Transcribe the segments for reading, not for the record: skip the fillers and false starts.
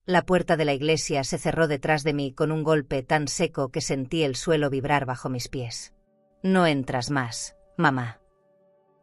La puerta de la iglesia se cerró detrás de mí con un golpe tan seco que sentí el suelo vibrar bajo mis pies. No entras más, mamá.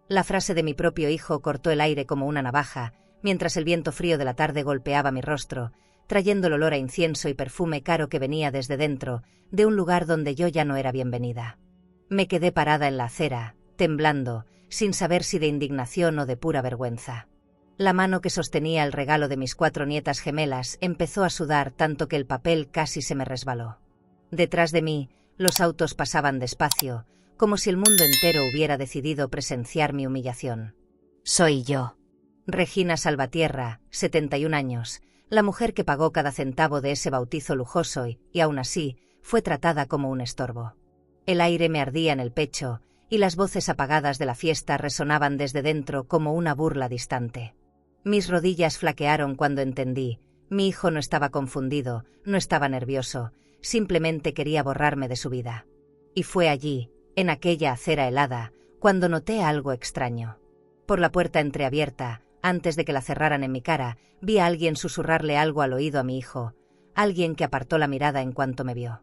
La frase de mi propio hijo cortó el aire como una navaja, mientras el viento frío de la tarde golpeaba mi rostro, trayendo el olor a incienso y perfume caro que venía desde dentro, de un lugar donde yo ya no era bienvenida. Me quedé parada en la acera, temblando, sin saber si de indignación o de pura vergüenza. La mano que sostenía el regalo de mis 4 nietas gemelas empezó a sudar tanto que el papel casi se me resbaló. Detrás de mí, los autos pasaban despacio, como si el mundo entero hubiera decidido presenciar mi humillación. Soy yo. Regina Salvatierra, 71 años, la mujer que pagó cada centavo de ese bautizo lujoso y aún así, fue tratada como un estorbo. El aire me ardía en el pecho, y las voces apagadas de la fiesta resonaban desde dentro como una burla distante. Mis rodillas flaquearon cuando entendí, mi hijo no estaba confundido, no estaba nervioso, simplemente quería borrarme de su vida. Y fue allí, en aquella acera helada, cuando noté algo extraño. Por la puerta entreabierta, antes de que la cerraran en mi cara, vi a alguien susurrarle algo al oído a mi hijo, alguien que apartó la mirada en cuanto me vio.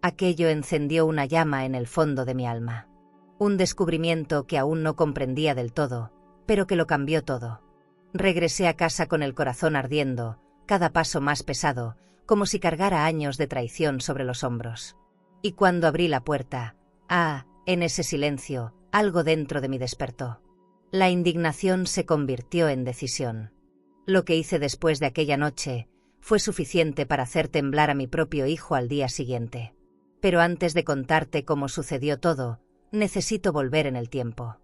Aquello encendió una llama en el fondo de mi alma. Un descubrimiento que aún no comprendía del todo, pero que lo cambió todo. Regresé a casa con el corazón ardiendo, cada paso más pesado, como si cargara años de traición sobre los hombros. Y cuando abrí la puerta, en ese silencio, algo dentro de mí despertó. La indignación se convirtió en decisión. Lo que hice después de aquella noche fue suficiente para hacer temblar a mi propio hijo al día siguiente. Pero antes de contarte cómo sucedió todo, necesito volver en el tiempo.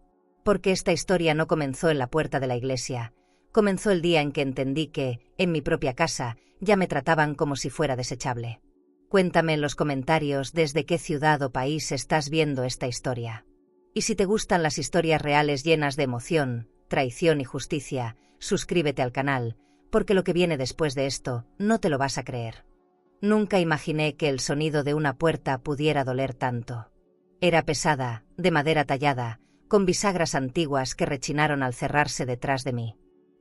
Porque esta historia no comenzó en la puerta de la iglesia, comenzó el día en que entendí que, en mi propia casa, ya me trataban como si fuera desechable. Cuéntame en los comentarios desde qué ciudad o país estás viendo esta historia. Y si te gustan las historias reales llenas de emoción, traición y justicia, suscríbete al canal, porque lo que viene después de esto no te lo vas a creer. Nunca imaginé que el sonido de una puerta pudiera doler tanto. Era pesada, de madera tallada, con bisagras antiguas que rechinaron al cerrarse detrás de mí.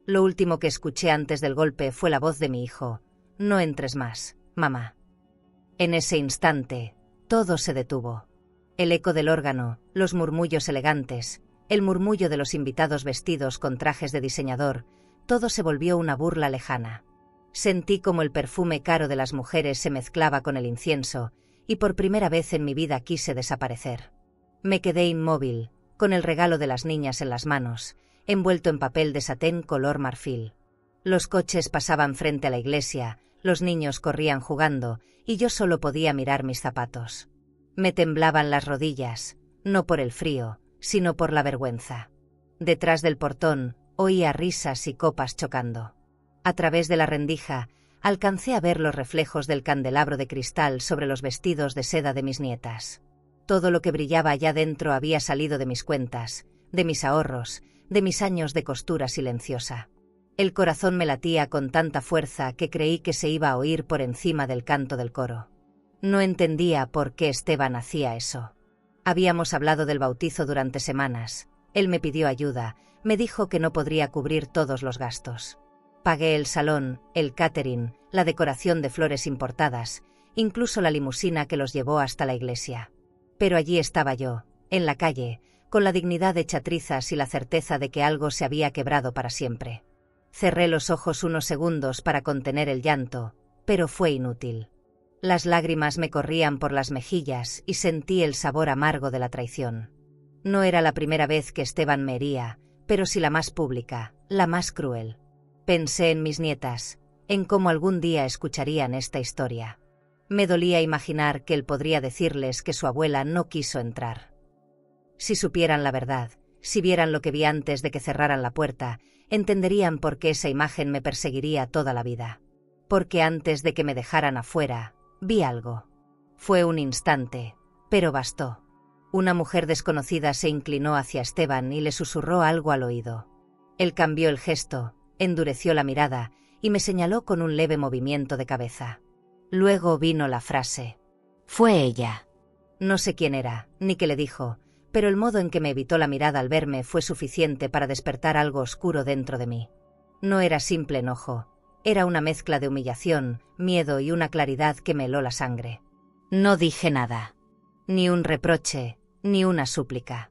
Lo último que escuché antes del golpe fue la voz de mi hijo: «No entres más, mamá». En ese instante, todo se detuvo. El eco del órgano, los murmullos elegantes, el murmullo de los invitados vestidos con trajes de diseñador, todo se volvió una burla lejana. Sentí como el perfume caro de las mujeres se mezclaba con el incienso, y por primera vez en mi vida quise desaparecer. Me quedé inmóvil, con el regalo de las niñas en las manos, envuelto en papel de satén color marfil. Los coches pasaban frente a la iglesia, los niños corrían jugando, y yo solo podía mirar mis zapatos. Me temblaban las rodillas, no por el frío, sino por la vergüenza. Detrás del portón, oía risas y copas chocando. A través de la rendija, alcancé a ver los reflejos del candelabro de cristal sobre los vestidos de seda de mis nietas. Todo lo que brillaba allá dentro había salido de mis cuentas, de mis ahorros, de mis años de costura silenciosa. El corazón me latía con tanta fuerza que creí que se iba a oír por encima del canto del coro. No entendía por qué Esteban hacía eso. Habíamos hablado del bautizo durante semanas. Él me pidió ayuda, me dijo que no podría cubrir todos los gastos. Pagué el salón, el catering, la decoración de flores importadas, incluso la limusina que los llevó hasta la iglesia. Pero allí estaba yo, en la calle, con la dignidad hecha trizas y la certeza de que algo se había quebrado para siempre. Cerré los ojos unos segundos para contener el llanto, pero fue inútil. Las lágrimas me corrían por las mejillas y sentí el sabor amargo de la traición. No era la primera vez que Esteban me hería, pero sí la más pública, la más cruel. Pensé en mis nietas, en cómo algún día escucharían esta historia. Me dolía imaginar que él podría decirles que su abuela no quiso entrar. Si supieran la verdad, si vieran lo que vi antes de que cerraran la puerta, entenderían por qué esa imagen me perseguiría toda la vida. Porque antes de que me dejaran afuera, vi algo. Fue un instante, pero bastó. Una mujer desconocida se inclinó hacia Esteban y le susurró algo al oído. Él cambió el gesto, endureció la mirada y me señaló con un leve movimiento de cabeza. Luego vino la frase: «Fue ella». No sé quién era, ni qué le dijo, pero el modo en que me evitó la mirada al verme fue suficiente para despertar algo oscuro dentro de mí. No era simple enojo, Era una mezcla de humillación, miedo y una claridad que me heló la sangre. No dije nada. Ni un reproche, ni una súplica.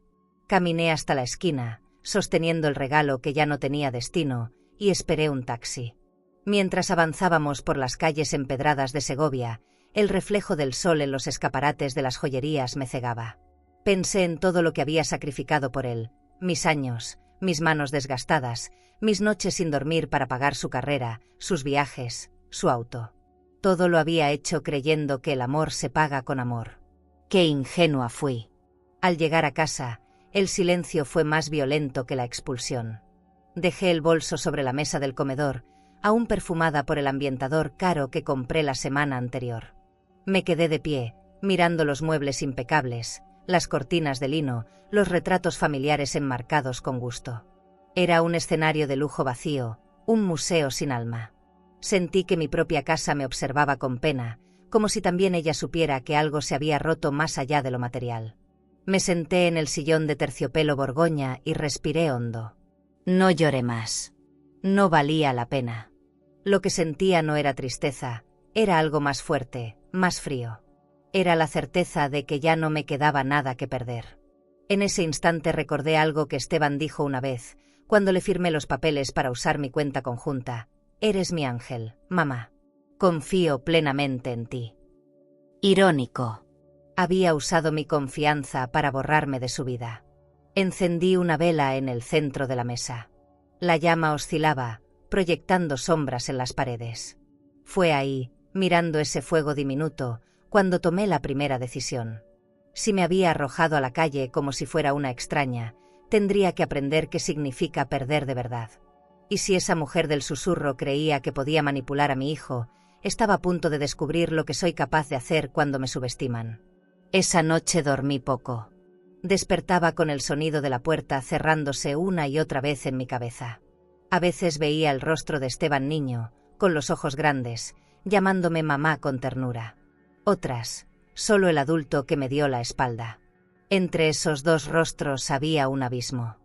Caminé hasta la esquina, sosteniendo el regalo que ya no tenía destino, y esperé un taxi. Mientras avanzábamos por las calles empedradas de Segovia, el reflejo del sol en los escaparates de las joyerías me cegaba. Pensé en todo lo que había sacrificado por él, mis años, mis manos desgastadas, mis noches sin dormir para pagar su carrera, sus viajes, su auto. Todo lo había hecho creyendo que el amor se paga con amor. ¡Qué ingenua fui! Al llegar a casa, el silencio fue más violento que la expulsión. Dejé el bolso sobre la mesa del comedor, aún perfumada por el ambientador caro que compré la semana anterior. Me quedé de pie, mirando los muebles impecables, las cortinas de lino, los retratos familiares enmarcados con gusto. Era un escenario de lujo vacío, un museo sin alma. Sentí que mi propia casa me observaba con pena, como si también ella supiera que algo se había roto más allá de lo material. Me senté en el sillón de terciopelo Borgoña y respiré hondo. No lloré más. No valía la pena. Lo que sentía no era tristeza, era algo más fuerte, más frío. Era la certeza de que ya no me quedaba nada que perder. En ese instante recordé algo que Esteban dijo una vez, cuando le firmé los papeles para usar mi cuenta conjunta. Eres mi ángel, mamá. Confío plenamente en ti. Irónico. Había usado mi confianza para borrarme de su vida. Encendí una vela en el centro de la mesa. La llama oscilaba, proyectando sombras en las paredes. Fue ahí, mirando ese fuego diminuto, cuando tomé la primera decisión. Si me había arrojado a la calle como si fuera una extraña, tendría que aprender qué significa perder de verdad. Y si esa mujer del susurro creía que podía manipular a mi hijo, estaba a punto de descubrir lo que soy capaz de hacer cuando me subestiman. Esa noche dormí poco. Despertaba con el sonido de la puerta cerrándose una y otra vez en mi cabeza. A veces veía el rostro de Esteban niño, con los ojos grandes, llamándome mamá con ternura. Otras, solo el adulto que me dio la espalda. Entre esos dos rostros había un abismo.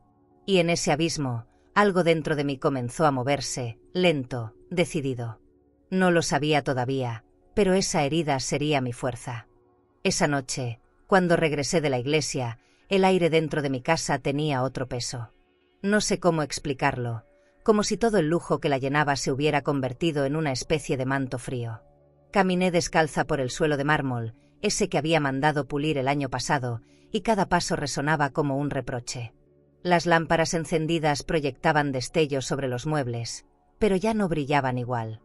Y en ese abismo, algo dentro de mí comenzó a moverse, lento, decidido. No lo sabía todavía, pero esa herida sería mi fuerza. Esa noche, cuando regresé de la iglesia, el aire dentro de mi casa tenía otro peso. No sé cómo explicarlo, como si todo el lujo que la llenaba se hubiera convertido en una especie de manto frío. Caminé descalza por el suelo de mármol, ese que había mandado pulir el año pasado, y cada paso resonaba como un reproche. Las lámparas encendidas proyectaban destellos sobre los muebles, pero ya no brillaban igual.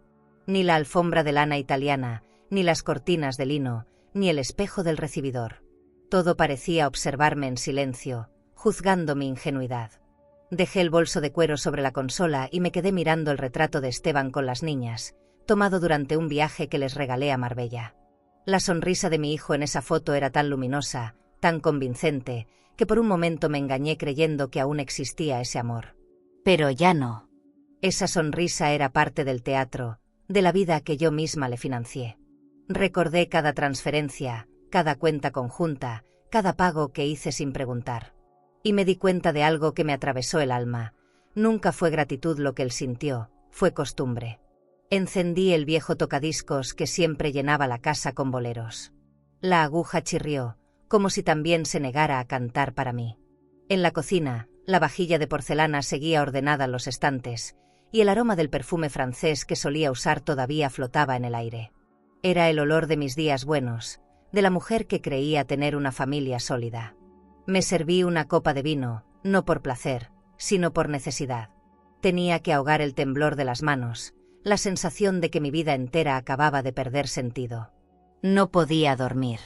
Ni la alfombra de lana italiana, ni las cortinas de lino, ni el espejo del recibidor. Todo parecía observarme en silencio, juzgando mi ingenuidad. Dejé el bolso de cuero sobre la consola y me quedé mirando el retrato de Esteban con las niñas, tomado durante un viaje que les regalé a Marbella. La sonrisa de mi hijo en esa foto era tan luminosa, tan convincente, que por un momento me engañé creyendo que aún existía ese amor. Pero ya no. Esa sonrisa era parte del teatro, de la vida que yo misma le financié. Recordé cada transferencia, cada cuenta conjunta, cada pago que hice sin preguntar. Y me di cuenta de algo que me atravesó el alma. Nunca fue gratitud lo que él sintió, fue costumbre. Encendí el viejo tocadiscos que siempre llenaba la casa con boleros. La aguja chirrió, como si también se negara a cantar para mí. En la cocina, la vajilla de porcelana seguía ordenada en los estantes, y el aroma del perfume francés que solía usar todavía flotaba en el aire. Era el olor de mis días buenos, de la mujer que creía tener una familia sólida. Me serví una copa de vino, no por placer, sino por necesidad. Tenía que ahogar el temblor de las manos, la sensación de que mi vida entera acababa de perder sentido. No podía dormir.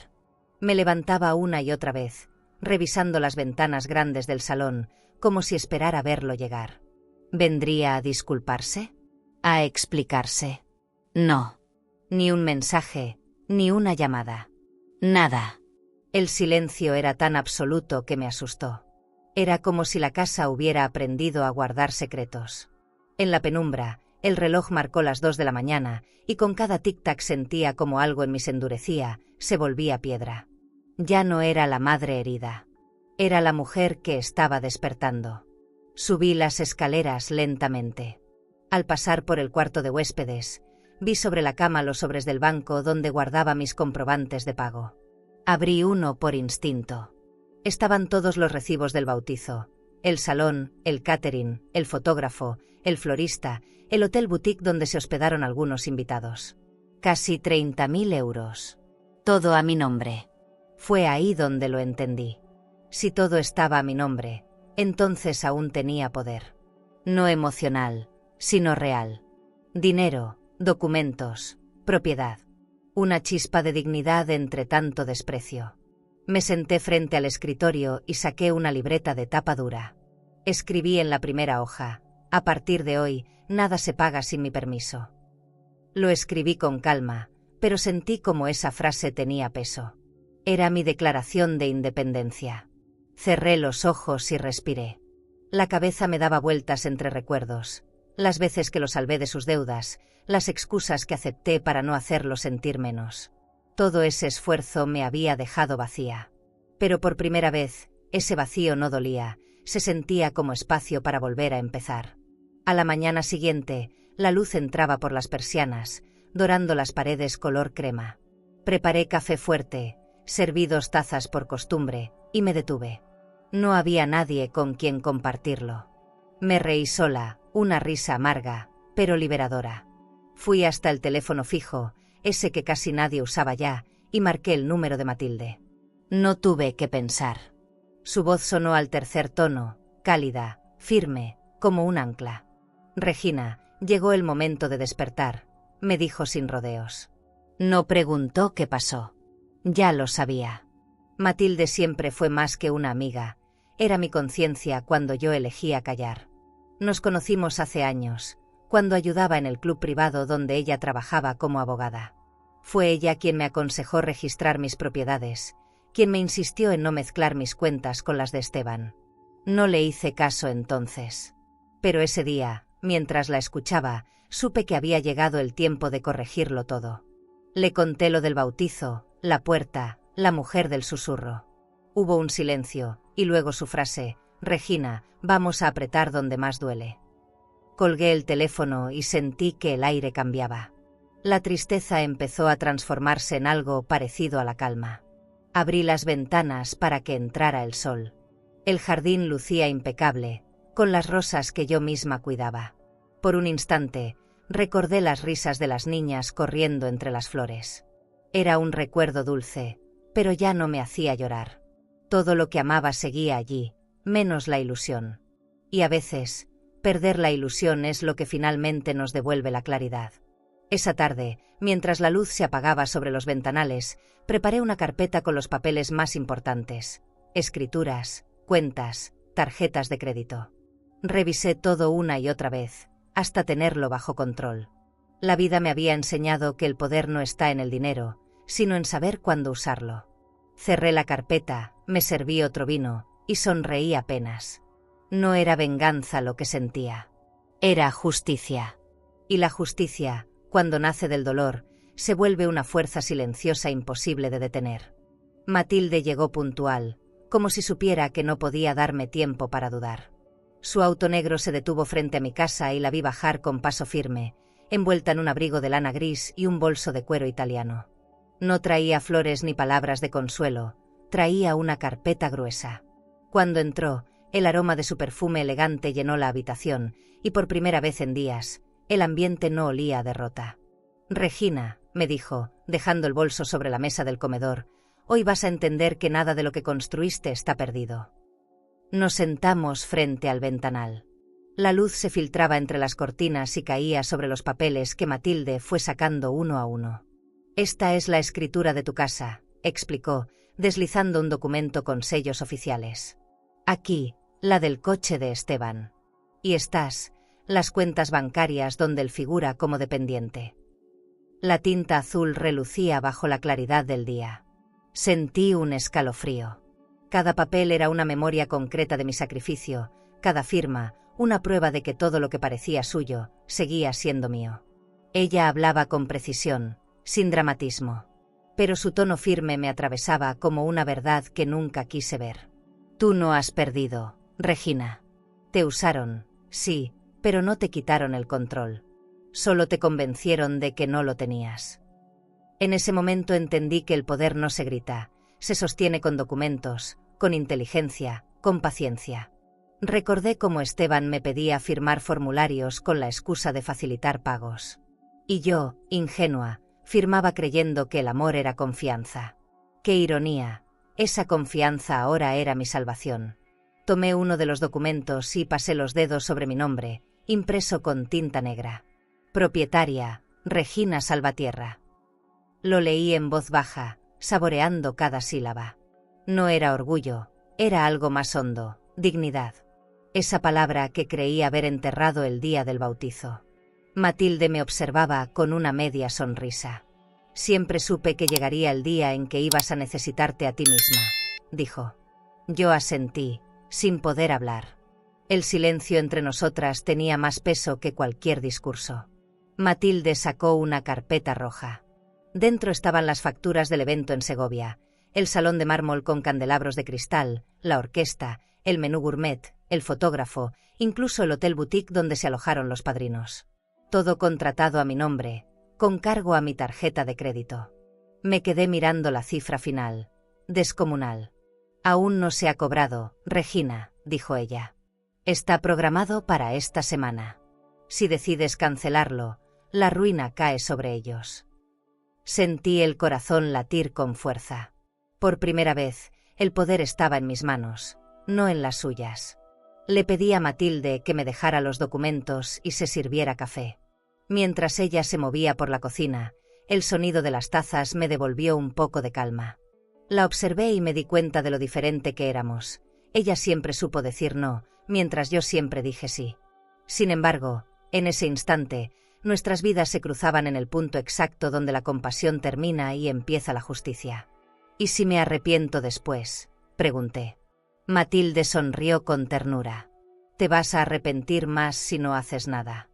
Me levantaba una y otra vez, revisando las ventanas grandes del salón, como si esperara verlo llegar. ¿Vendría a disculparse? ¿A explicarse? No. Ni un mensaje, ni una llamada. Nada. El silencio era tan absoluto que me asustó. Era como si la casa hubiera aprendido a guardar secretos. En la penumbra, el reloj marcó las 2 de la mañana, y con cada tic-tac sentía como algo en mí se endurecía, se volvía piedra. Ya no era la madre herida. Era la mujer que estaba despertando. Subí las escaleras lentamente. Al pasar por el cuarto de huéspedes, vi sobre la cama los sobres del banco donde guardaba mis comprobantes de pago. Abrí uno por instinto. Estaban todos los recibos del bautizo: el salón, el catering, el fotógrafo, el florista, el hotel boutique donde se hospedaron algunos invitados. Casi 30.000 euros. Todo a mi nombre. Fue ahí donde lo entendí. Si todo estaba a mi nombre, entonces aún tenía poder. No emocional, sino real. Dinero, documentos, propiedad. Una chispa de dignidad entre tanto desprecio. Me senté frente al escritorio y saqué una libreta de tapa dura. Escribí en la primera hoja: a partir de hoy, nada se paga sin mi permiso. Lo escribí con calma, pero sentí como esa frase tenía peso. Era mi declaración de independencia. Cerré los ojos y respiré. La cabeza me daba vueltas entre recuerdos: las veces que lo salvé de sus deudas, las excusas que acepté para no hacerlo sentir menos. Todo ese esfuerzo me había dejado vacía. Pero por primera vez, ese vacío no dolía, se sentía como espacio para volver a empezar. A la mañana siguiente, la luz entraba por las persianas, dorando las paredes color crema. Preparé café fuerte, serví 2 tazas por costumbre, y me detuve. No había nadie con quien compartirlo. Me reí sola, una risa amarga, pero liberadora. Fui hasta el teléfono fijo, ese que casi nadie usaba ya, y marqué el número de Matilde. No tuve que pensar. Su voz sonó al tercer tono, cálida, firme, como un ancla. Regina, llegó el momento de despertar, me dijo sin rodeos. No preguntó qué pasó. Ya lo sabía. Matilde siempre fue más que una amiga, era mi conciencia cuando yo elegía callar. Nos conocimos hace años, cuando ayudaba en el club privado donde ella trabajaba como abogada. Fue ella quien me aconsejó registrar mis propiedades, quien me insistió en no mezclar mis cuentas con las de Esteban. No le hice caso entonces. Pero ese día, mientras la escuchaba, supe que había llegado el tiempo de corregirlo todo. Le conté lo del bautizo, la puerta, la mujer del susurro. Hubo un silencio, y luego su frase: Regina, vamos a apretar donde más duele. Colgué el teléfono y sentí que el aire cambiaba. La tristeza empezó a transformarse en algo parecido a la calma. Abrí las ventanas para que entrara el sol. El jardín lucía impecable, con las rosas que yo misma cuidaba. Por un instante, recordé las risas de las niñas corriendo entre las flores. Era un recuerdo dulce, pero ya no me hacía llorar. Todo lo que amaba seguía allí, menos la ilusión. Y a veces, perder la ilusión es lo que finalmente nos devuelve la claridad. Esa tarde, mientras la luz se apagaba sobre los ventanales, preparé una carpeta con los papeles más importantes: escrituras, cuentas, tarjetas de crédito. Revisé todo una y otra vez, hasta tenerlo bajo control. La vida me había enseñado que el poder no está en el dinero, sino en saber cuándo usarlo. Cerré la carpeta, me serví otro vino, y sonreí apenas. No era venganza lo que sentía. Era justicia. Y la justicia, cuando nace del dolor, se vuelve una fuerza silenciosa imposible de detener. Matilde llegó puntual, como si supiera que no podía darme tiempo para dudar. Su auto negro se detuvo frente a mi casa y la vi bajar con paso firme, envuelta en un abrigo de lana gris y un bolso de cuero italiano. No traía flores ni palabras de consuelo, traía una carpeta gruesa. Cuando entró, el aroma de su perfume elegante llenó la habitación, y por primera vez en días, el ambiente no olía a derrota. Regina, me dijo, dejando el bolso sobre la mesa del comedor, hoy vas a entender que nada de lo que construiste está perdido. Nos sentamos frente al ventanal. La luz se filtraba entre las cortinas y caía sobre los papeles que Matilde fue sacando uno a uno. Esta es la escritura de tu casa, explicó, deslizando un documento con sellos oficiales. Aquí, la del coche de Esteban. Y estas, las cuentas bancarias donde él figura como dependiente. La tinta azul relucía bajo la claridad del día. Sentí un escalofrío. Cada papel era una memoria concreta de mi sacrificio, cada firma, una prueba de que todo lo que parecía suyo, seguía siendo mío. Ella hablaba con precisión, sin dramatismo. Pero su tono firme me atravesaba como una verdad que nunca quise ver. Tú no has perdido, Regina. Te usaron, sí, pero no te quitaron el control. Solo te convencieron de que no lo tenías. En ese momento entendí que el poder no se grita, se sostiene con documentos, con inteligencia, con paciencia. Recordé cómo Esteban me pedía firmar formularios con la excusa de facilitar pagos. Y yo, ingenua, firmaba creyendo que el amor era confianza. ¡Qué ironía! Esa confianza ahora era mi salvación. Tomé uno de los documentos y pasé los dedos sobre mi nombre, impreso con tinta negra. Propietaria, Regina Salvatierra. Lo leí en voz baja, saboreando cada sílaba. No era orgullo, era algo más hondo, dignidad. Esa palabra que creí haber enterrado el día del bautizo. Matilde me observaba con una media sonrisa. Siempre supe que llegaría el día en que ibas a necesitarte a ti misma, dijo. Yo asentí, sin poder hablar. El silencio entre nosotras tenía más peso que cualquier discurso. Matilde sacó una carpeta roja. Dentro estaban las facturas del evento en Segovia, el salón de mármol con candelabros de cristal, la orquesta, el menú gourmet, el fotógrafo, incluso el hotel boutique donde se alojaron los padrinos. Todo contratado a mi nombre, con cargo a mi tarjeta de crédito. Me quedé mirando la cifra final. Descomunal. Aún no se ha cobrado, Regina, dijo ella. Está programado para esta semana. Si decides cancelarlo, la ruina cae sobre ellos. Sentí el corazón latir con fuerza. Por primera vez, el poder estaba en mis manos, no en las suyas. Le pedí a Matilde que me dejara los documentos y se sirviera café. Mientras ella se movía por la cocina, el sonido de las tazas me devolvió un poco de calma. La observé y me di cuenta de lo diferente que éramos. Ella siempre supo decir no, mientras yo siempre dije sí. Sin embargo, en ese instante, nuestras vidas se cruzaban en el punto exacto donde la compasión termina y empieza la justicia. ¿Y si me arrepiento después?, pregunté. Matilde sonrió con ternura. Te vas a arrepentir más si no haces nada.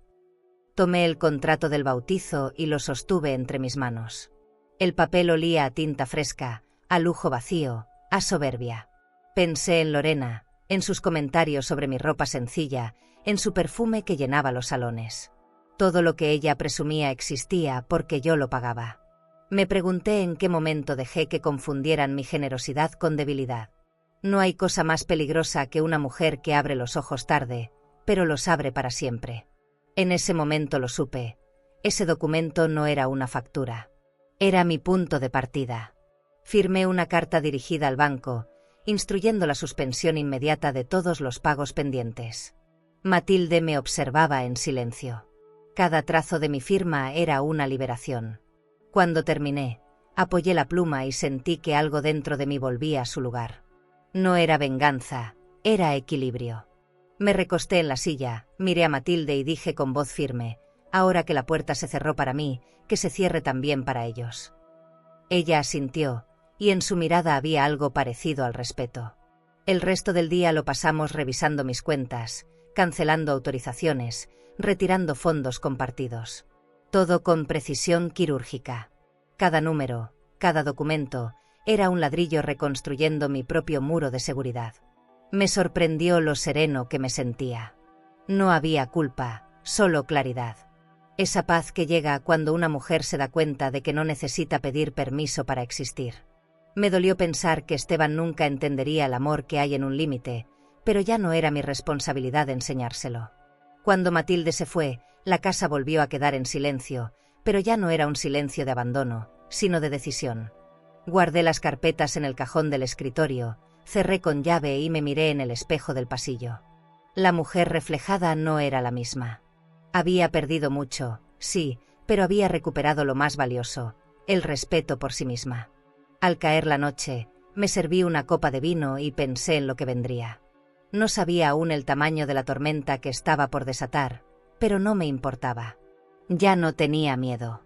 Tomé el contrato del bautizo y lo sostuve entre mis manos. El papel olía a tinta fresca, a lujo vacío, a soberbia. Pensé en Lorena, en sus comentarios sobre mi ropa sencilla, en su perfume que llenaba los salones. Todo lo que ella presumía existía porque yo lo pagaba. Me pregunté en qué momento dejé que confundieran mi generosidad con debilidad. No hay cosa más peligrosa que una mujer que abre los ojos tarde, pero los abre para siempre. En ese momento lo supe. Ese documento no era una factura. Era mi punto de partida. Firmé una carta dirigida al banco, instruyendo la suspensión inmediata de todos los pagos pendientes. Matilde me observaba en silencio. Cada trazo de mi firma era una liberación. Cuando terminé, apoyé la pluma y sentí que algo dentro de mí volvía a su lugar. No era venganza, era equilibrio. Me recosté en la silla, miré a Matilde y dije con voz firme, ahora que la puerta se cerró para mí, que se cierre también para ellos. Ella asintió, y en su mirada había algo parecido al respeto. El resto del día lo pasamos revisando mis cuentas, cancelando autorizaciones, retirando fondos compartidos. Todo con precisión quirúrgica. Cada número, cada documento, era un ladrillo reconstruyendo mi propio muro de seguridad. Me sorprendió lo sereno que me sentía. No había culpa, solo claridad. Esa paz que llega cuando una mujer se da cuenta de que no necesita pedir permiso para existir. Me dolió pensar que Esteban nunca entendería el amor que hay en un límite, pero ya no era mi responsabilidad enseñárselo. Cuando Matilde se fue, la casa volvió a quedar en silencio, pero ya no era un silencio de abandono, sino de decisión. Guardé las carpetas en el cajón del escritorio, cerré con llave y me miré en el espejo del pasillo. La mujer reflejada no era la misma. Había perdido mucho, sí, pero había recuperado lo más valioso, el respeto por sí misma. Al caer la noche, me serví una copa de vino y pensé en lo que vendría. No sabía aún el tamaño de la tormenta que estaba por desatar, pero no me importaba. Ya no tenía miedo.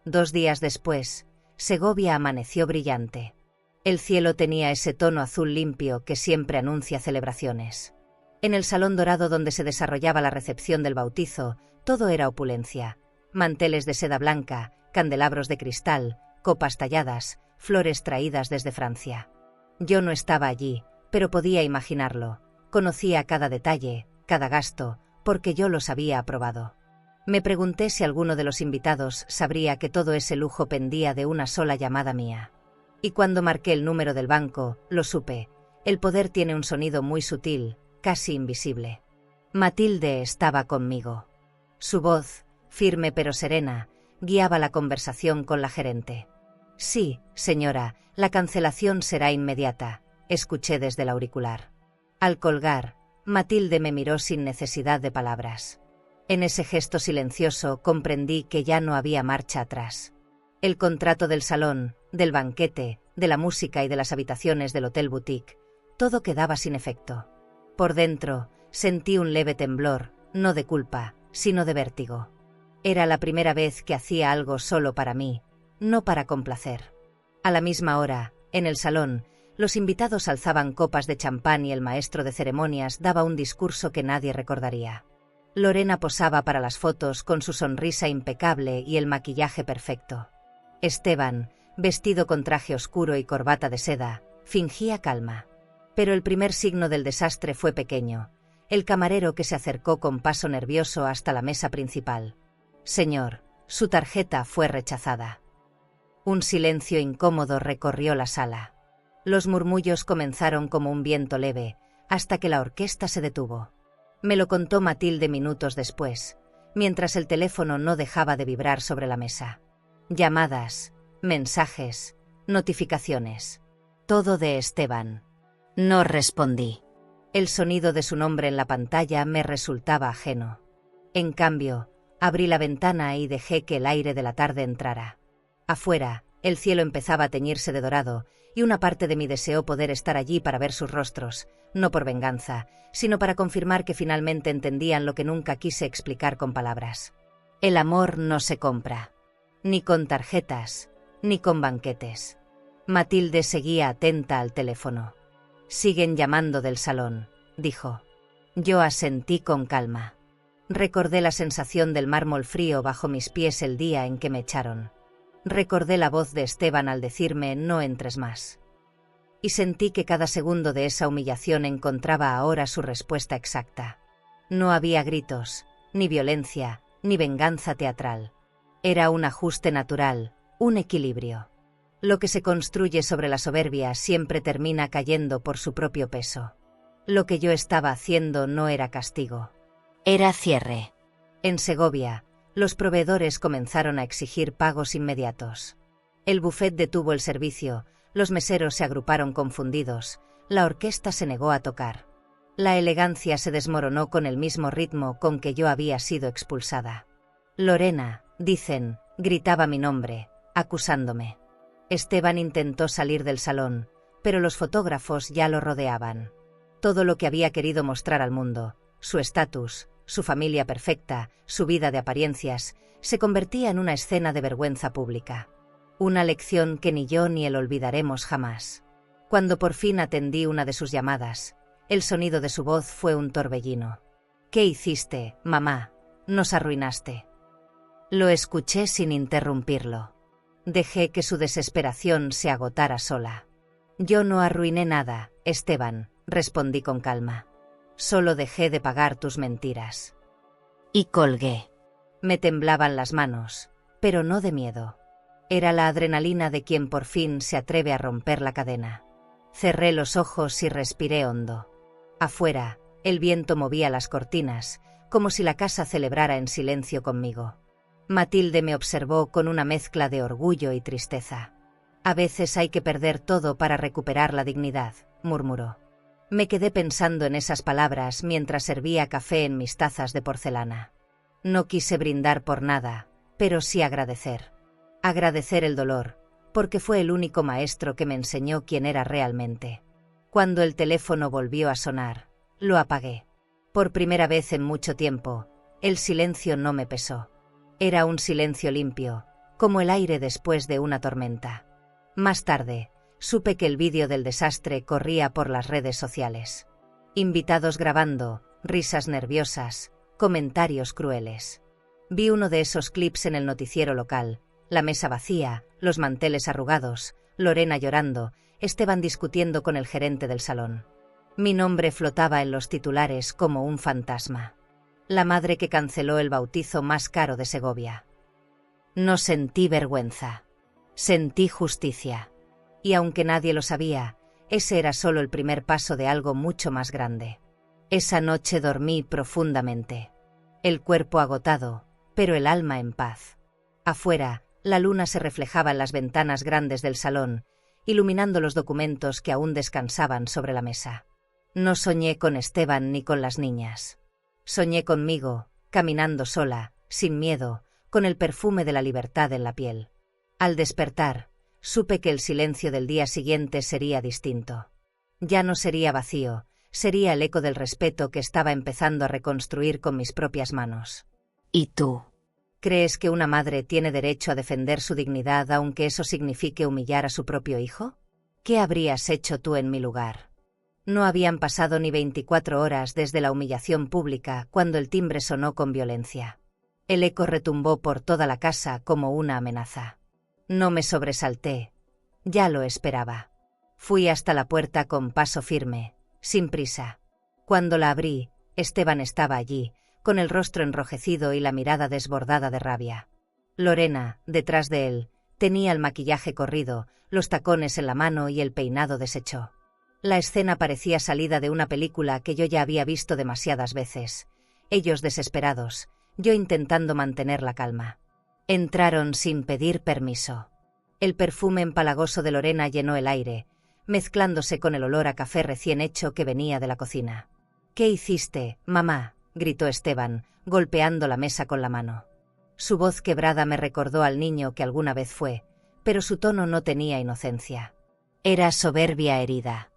2 días después, Segovia amaneció brillante. El cielo tenía ese tono azul limpio que siempre anuncia celebraciones. En el salón dorado donde se desarrollaba la recepción del bautizo, todo era opulencia. Manteles de seda blanca, candelabros de cristal, copas talladas, flores traídas desde Francia. Yo no estaba allí, pero podía imaginarlo. Conocía cada detalle, cada gasto, porque yo los había aprobado. Me pregunté si alguno de los invitados sabría que todo ese lujo pendía de una sola llamada mía. Y cuando marqué el número del banco, lo supe. El poder tiene un sonido muy sutil, casi invisible. Matilde estaba conmigo. Su voz, firme pero serena, guiaba la conversación con la gerente. Sí, señora, la cancelación será inmediata, escuché desde el auricular. Al colgar, Matilde me miró sin necesidad de palabras. En ese gesto silencioso comprendí que ya no había marcha atrás. El contrato del salón, del banquete, de la música y de las habitaciones del Hotel Boutique, todo quedaba sin efecto. Por dentro, sentí un leve temblor, no de culpa, sino de vértigo. Era la primera vez que hacía algo solo para mí, no para complacer. A la misma hora, en el salón, los invitados alzaban copas de champán y el maestro de ceremonias daba un discurso que nadie recordaría. Lorena posaba para las fotos con su sonrisa impecable y el maquillaje perfecto. Esteban, vestido con traje oscuro y corbata de seda, fingía calma. Pero el primer signo del desastre fue pequeño. El camarero que se acercó con paso nervioso hasta la mesa principal. Señor, su tarjeta fue rechazada. Un silencio incómodo recorrió la sala. Los murmullos comenzaron como un viento leve, hasta que la orquesta se detuvo. Me lo contó Matilde minutos después, mientras el teléfono no dejaba de vibrar sobre la mesa. Llamadas, mensajes, notificaciones. Todo de Esteban. No respondí. El sonido de su nombre en la pantalla me resultaba ajeno. En cambio, abrí la ventana y dejé que el aire de la tarde entrara. Afuera, el cielo empezaba a teñirse de dorado, y una parte de mí deseó poder estar allí para ver sus rostros, no por venganza, sino para confirmar que finalmente entendían lo que nunca quise explicar con palabras. El amor no se compra. Ni con tarjetas, ni con banquetes. Matilde seguía atenta al teléfono. Siguen llamando del salón, dijo. Yo asentí con calma. Recordé la sensación del mármol frío bajo mis pies el día en que me echaron. Recordé la voz de Esteban al decirme no entres más. Y sentí que cada segundo de esa humillación encontraba ahora su respuesta exacta. No había gritos, ni violencia, ni venganza teatral. Era un ajuste natural, un equilibrio. Lo que se construye sobre la soberbia siempre termina cayendo por su propio peso. Lo que yo estaba haciendo no era castigo. Era cierre. En Segovia, los proveedores comenzaron a exigir pagos inmediatos. El buffet detuvo el servicio, los meseros se agruparon confundidos, la orquesta se negó a tocar. La elegancia se desmoronó con el mismo ritmo con que yo había sido expulsada. Lorena, dicen, gritaba mi nombre, acusándome. Esteban intentó salir del salón, pero los fotógrafos ya lo rodeaban. Todo lo que había querido mostrar al mundo, su estatus, su familia perfecta, su vida de apariencias, se convertía en una escena de vergüenza pública. Una lección que ni yo ni él olvidaremos jamás. Cuando por fin atendí una de sus llamadas, el sonido de su voz fue un torbellino. ¿Qué hiciste, mamá? Nos arruinaste. Lo escuché sin interrumpirlo. Dejé que su desesperación se agotara sola. Yo no arruiné nada, Esteban, respondí con calma. Solo dejé de pagar tus mentiras. Y colgué. Me temblaban las manos, pero no de miedo. Era la adrenalina de quien por fin se atreve a romper la cadena. Cerré los ojos y respiré hondo. Afuera, el viento movía las cortinas, como si la casa celebrara en silencio conmigo. Matilde me observó con una mezcla de orgullo y tristeza. A veces hay que perder todo para recuperar la dignidad, murmuró. Me quedé pensando en esas palabras mientras servía café en mis tazas de porcelana. No quise brindar por nada, pero sí agradecer. Agradecer el dolor, porque fue el único maestro que me enseñó quién era realmente. Cuando el teléfono volvió a sonar, lo apagué. Por primera vez en mucho tiempo, el silencio no me pesó. Era un silencio limpio, como el aire después de una tormenta. Más tarde, supe que el vídeo del desastre corría por las redes sociales. Invitados grabando, risas nerviosas, comentarios crueles. Vi uno de esos clips en el noticiero local, la mesa vacía, los manteles arrugados, Lorena llorando, Esteban discutiendo con el gerente del salón. Mi nombre flotaba en los titulares como un fantasma. la madre que canceló el bautizo más caro de Segovia. No sentí vergüenza. Sentí justicia. Y aunque nadie lo sabía, ese era solo el primer paso de algo mucho más grande. Esa noche dormí profundamente. El cuerpo agotado, pero el alma en paz. Afuera, la luna se reflejaba en las ventanas grandes del salón, iluminando los documentos que aún descansaban sobre la mesa. No soñé con Esteban ni con las niñas. Soñé conmigo, caminando sola, sin miedo, con el perfume de la libertad en la piel. Al despertar, supe que el silencio del día siguiente sería distinto. Ya no sería vacío, sería el eco del respeto que estaba empezando a reconstruir con mis propias manos. ¿Y tú? ¿Crees que una madre tiene derecho a defender su dignidad aunque eso signifique humillar a su propio hijo? ¿Qué habrías hecho tú en mi lugar? No habían pasado ni 24 horas desde la humillación pública cuando el timbre sonó con violencia. El eco retumbó por toda la casa como una amenaza. No me sobresalté. Ya lo esperaba. Fui hasta la puerta con paso firme, sin prisa. Cuando la abrí, Esteban estaba allí, con el rostro enrojecido y la mirada desbordada de rabia. Lorena, detrás de él, tenía el maquillaje corrido, los tacones en la mano y el peinado deshecho. La escena parecía salida de una película que yo ya había visto demasiadas veces. Ellos desesperados, yo intentando mantener la calma. Entraron sin pedir permiso. El perfume empalagoso de Lorena llenó el aire, mezclándose con el olor a café recién hecho que venía de la cocina. «¿Qué hiciste, mamá?», gritó Esteban, golpeando la mesa con la mano. Su voz quebrada me recordó al niño que alguna vez fue, pero su tono no tenía inocencia. Era soberbia herida.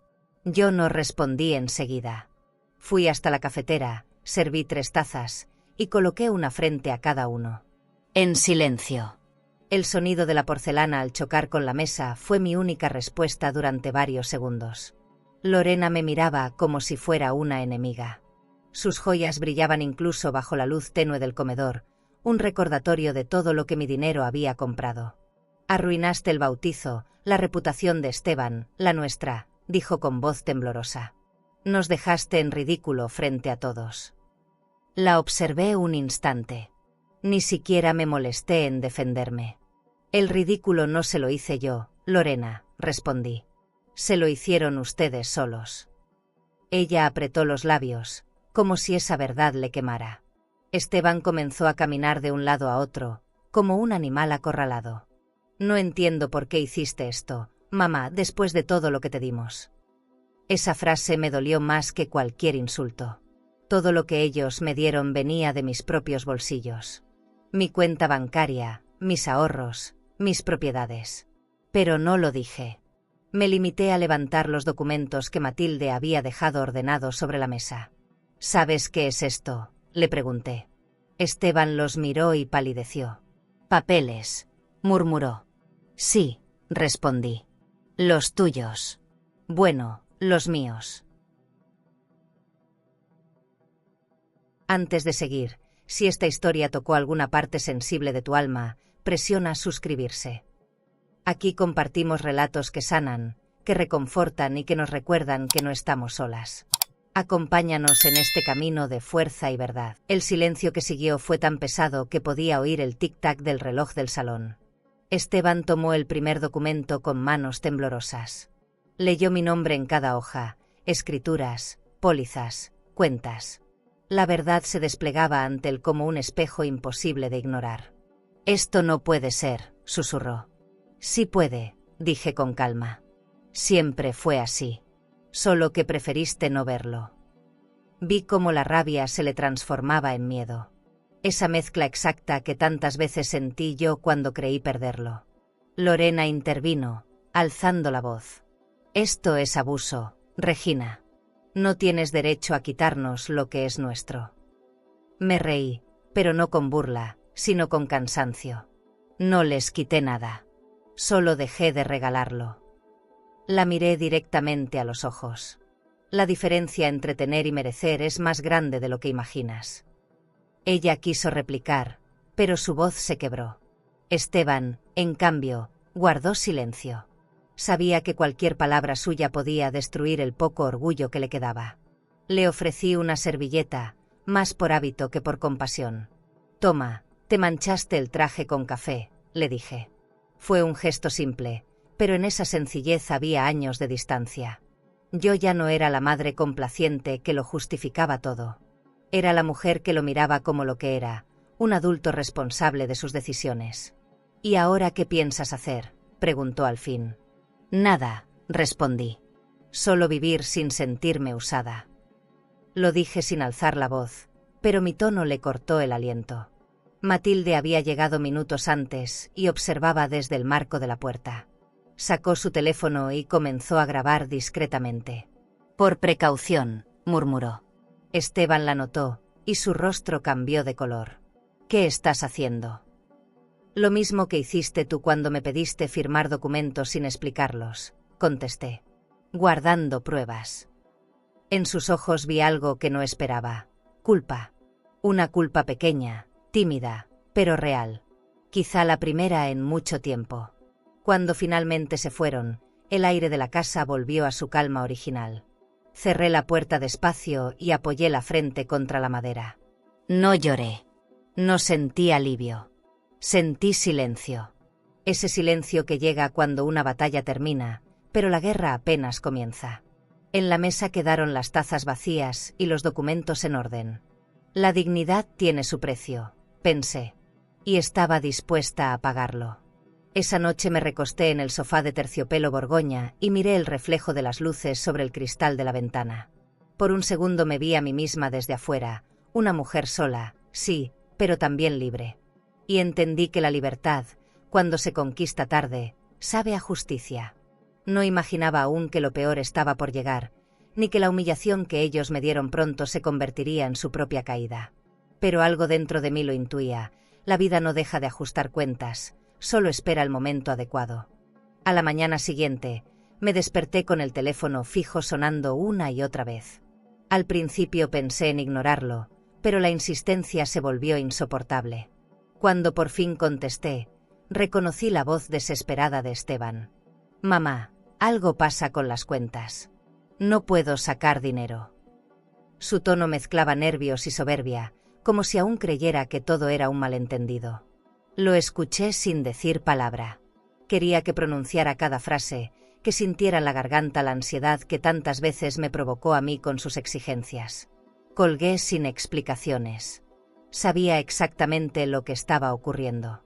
Yo no respondí enseguida. Fui hasta la cafetera, serví 3 tazas, y coloqué una frente a cada uno. En silencio. El sonido de la porcelana al chocar con la mesa fue mi única respuesta durante varios segundos. Lorena me miraba como si fuera una enemiga. Sus joyas brillaban incluso bajo la luz tenue del comedor, un recordatorio de todo lo que mi dinero había comprado. Arruinaste el bautizo, la reputación de Esteban, la nuestra, dijo con voz temblorosa. Nos dejaste en ridículo frente a todos. La observé un instante. Ni siquiera me molesté en defenderme. El ridículo no se lo hice yo, Lorena, respondí. Se lo hicieron ustedes solos. Ella apretó los labios, como si esa verdad le quemara. Esteban comenzó a caminar de un lado a otro, como un animal acorralado. No entiendo por qué hiciste esto, mamá, después de todo lo que te dimos. Esa frase me dolió más que cualquier insulto. Todo lo que ellos me dieron venía de mis propios bolsillos. Mi cuenta bancaria, mis ahorros, mis propiedades. Pero no lo dije. Me limité a levantar los documentos que Matilde había dejado ordenados sobre la mesa. ¿Sabes qué es esto?, le pregunté. Esteban los miró y palideció. Papeles, murmuró. Sí, respondí. Los tuyos. Bueno, los míos. Antes de seguir, si esta historia tocó alguna parte sensible de tu alma, presiona suscribirse. Aquí compartimos relatos que sanan, que reconfortan y que nos recuerdan que no estamos solas. Acompáñanos en este camino de fuerza y verdad. El silencio que siguió fue tan pesado que podía oír el tic-tac del reloj del salón. Esteban tomó el primer documento con manos temblorosas. Leyó mi nombre en cada hoja, escrituras, pólizas, cuentas. La verdad se desplegaba ante él como un espejo imposible de ignorar. Esto no puede ser, susurró. Sí puede, dije con calma. Siempre fue así. Solo que preferiste no verlo. Vi cómo la rabia se le transformaba en miedo. Esa mezcla exacta que tantas veces sentí yo cuando creí perderlo. Lorena intervino, alzando la voz. Esto es abuso, Regina. No tienes derecho a quitarnos lo que es nuestro. Me reí, pero no con burla, sino con cansancio. No les quité nada. Solo dejé de regalarlo. La miré directamente a los ojos. La diferencia entre tener y merecer es más grande de lo que imaginas. Ella quiso replicar, pero su voz se quebró. Esteban, en cambio, guardó silencio. Sabía que cualquier palabra suya podía destruir el poco orgullo que le quedaba. Le ofrecí una servilleta, más por hábito que por compasión. Toma, te manchaste el traje con café, le dije. Fue un gesto simple, pero en esa sencillez había años de distancia. Yo ya no era la madre complaciente que lo justificaba todo. Era la mujer que lo miraba como lo que era, un adulto responsable de sus decisiones. ¿Y ahora qué piensas hacer?, preguntó al fin. Nada, respondí. Solo vivir sin sentirme usada. Lo dije sin alzar la voz, pero mi tono le cortó el aliento. Matilde había llegado minutos antes y observaba desde el marco de la puerta. Sacó su teléfono y comenzó a grabar discretamente. Por precaución, murmuró. Esteban la notó, y su rostro cambió de color. ¿Qué estás haciendo? Lo mismo que hiciste tú cuando me pediste firmar documentos sin explicarlos, contesté. Guardando pruebas. En sus ojos vi algo que no esperaba. Culpa. Una culpa pequeña, tímida, pero real. Quizá la primera en mucho tiempo. Cuando finalmente se fueron, el aire de la casa volvió a su calma original. Cerré la puerta despacio y apoyé la frente contra la madera. No lloré. No sentí alivio. Sentí silencio. Ese silencio que llega cuando una batalla termina, pero la guerra apenas comienza. En la mesa quedaron las tazas vacías y los documentos en orden. La dignidad tiene su precio, pensé, y estaba dispuesta a pagarlo. Esa noche me recosté en el sofá de terciopelo borgoña y miré el reflejo de las luces sobre el cristal de la ventana. Por un segundo me vi a mí misma desde afuera, una mujer sola, sí, pero también libre. Y entendí que la libertad, cuando se conquista tarde, sabe a justicia. No imaginaba aún que lo peor estaba por llegar, ni que la humillación que ellos me dieron pronto se convertiría en su propia caída. Pero algo dentro de mí lo intuía, la vida no deja de ajustar cuentas, solo espera el momento adecuado. A la mañana siguiente, me desperté con el teléfono fijo sonando una y otra vez. Al principio pensé en ignorarlo, pero la insistencia se volvió insoportable. Cuando por fin contesté, reconocí la voz desesperada de Esteban. Mamá, algo pasa con las cuentas. No puedo sacar dinero. Su tono mezclaba nervios y soberbia, como si aún creyera que todo era un malentendido. Lo escuché sin decir palabra. Quería que pronunciara cada frase, que sintiera en la garganta la ansiedad que tantas veces me provocó a mí con sus exigencias. Colgué sin explicaciones. Sabía exactamente lo que estaba ocurriendo.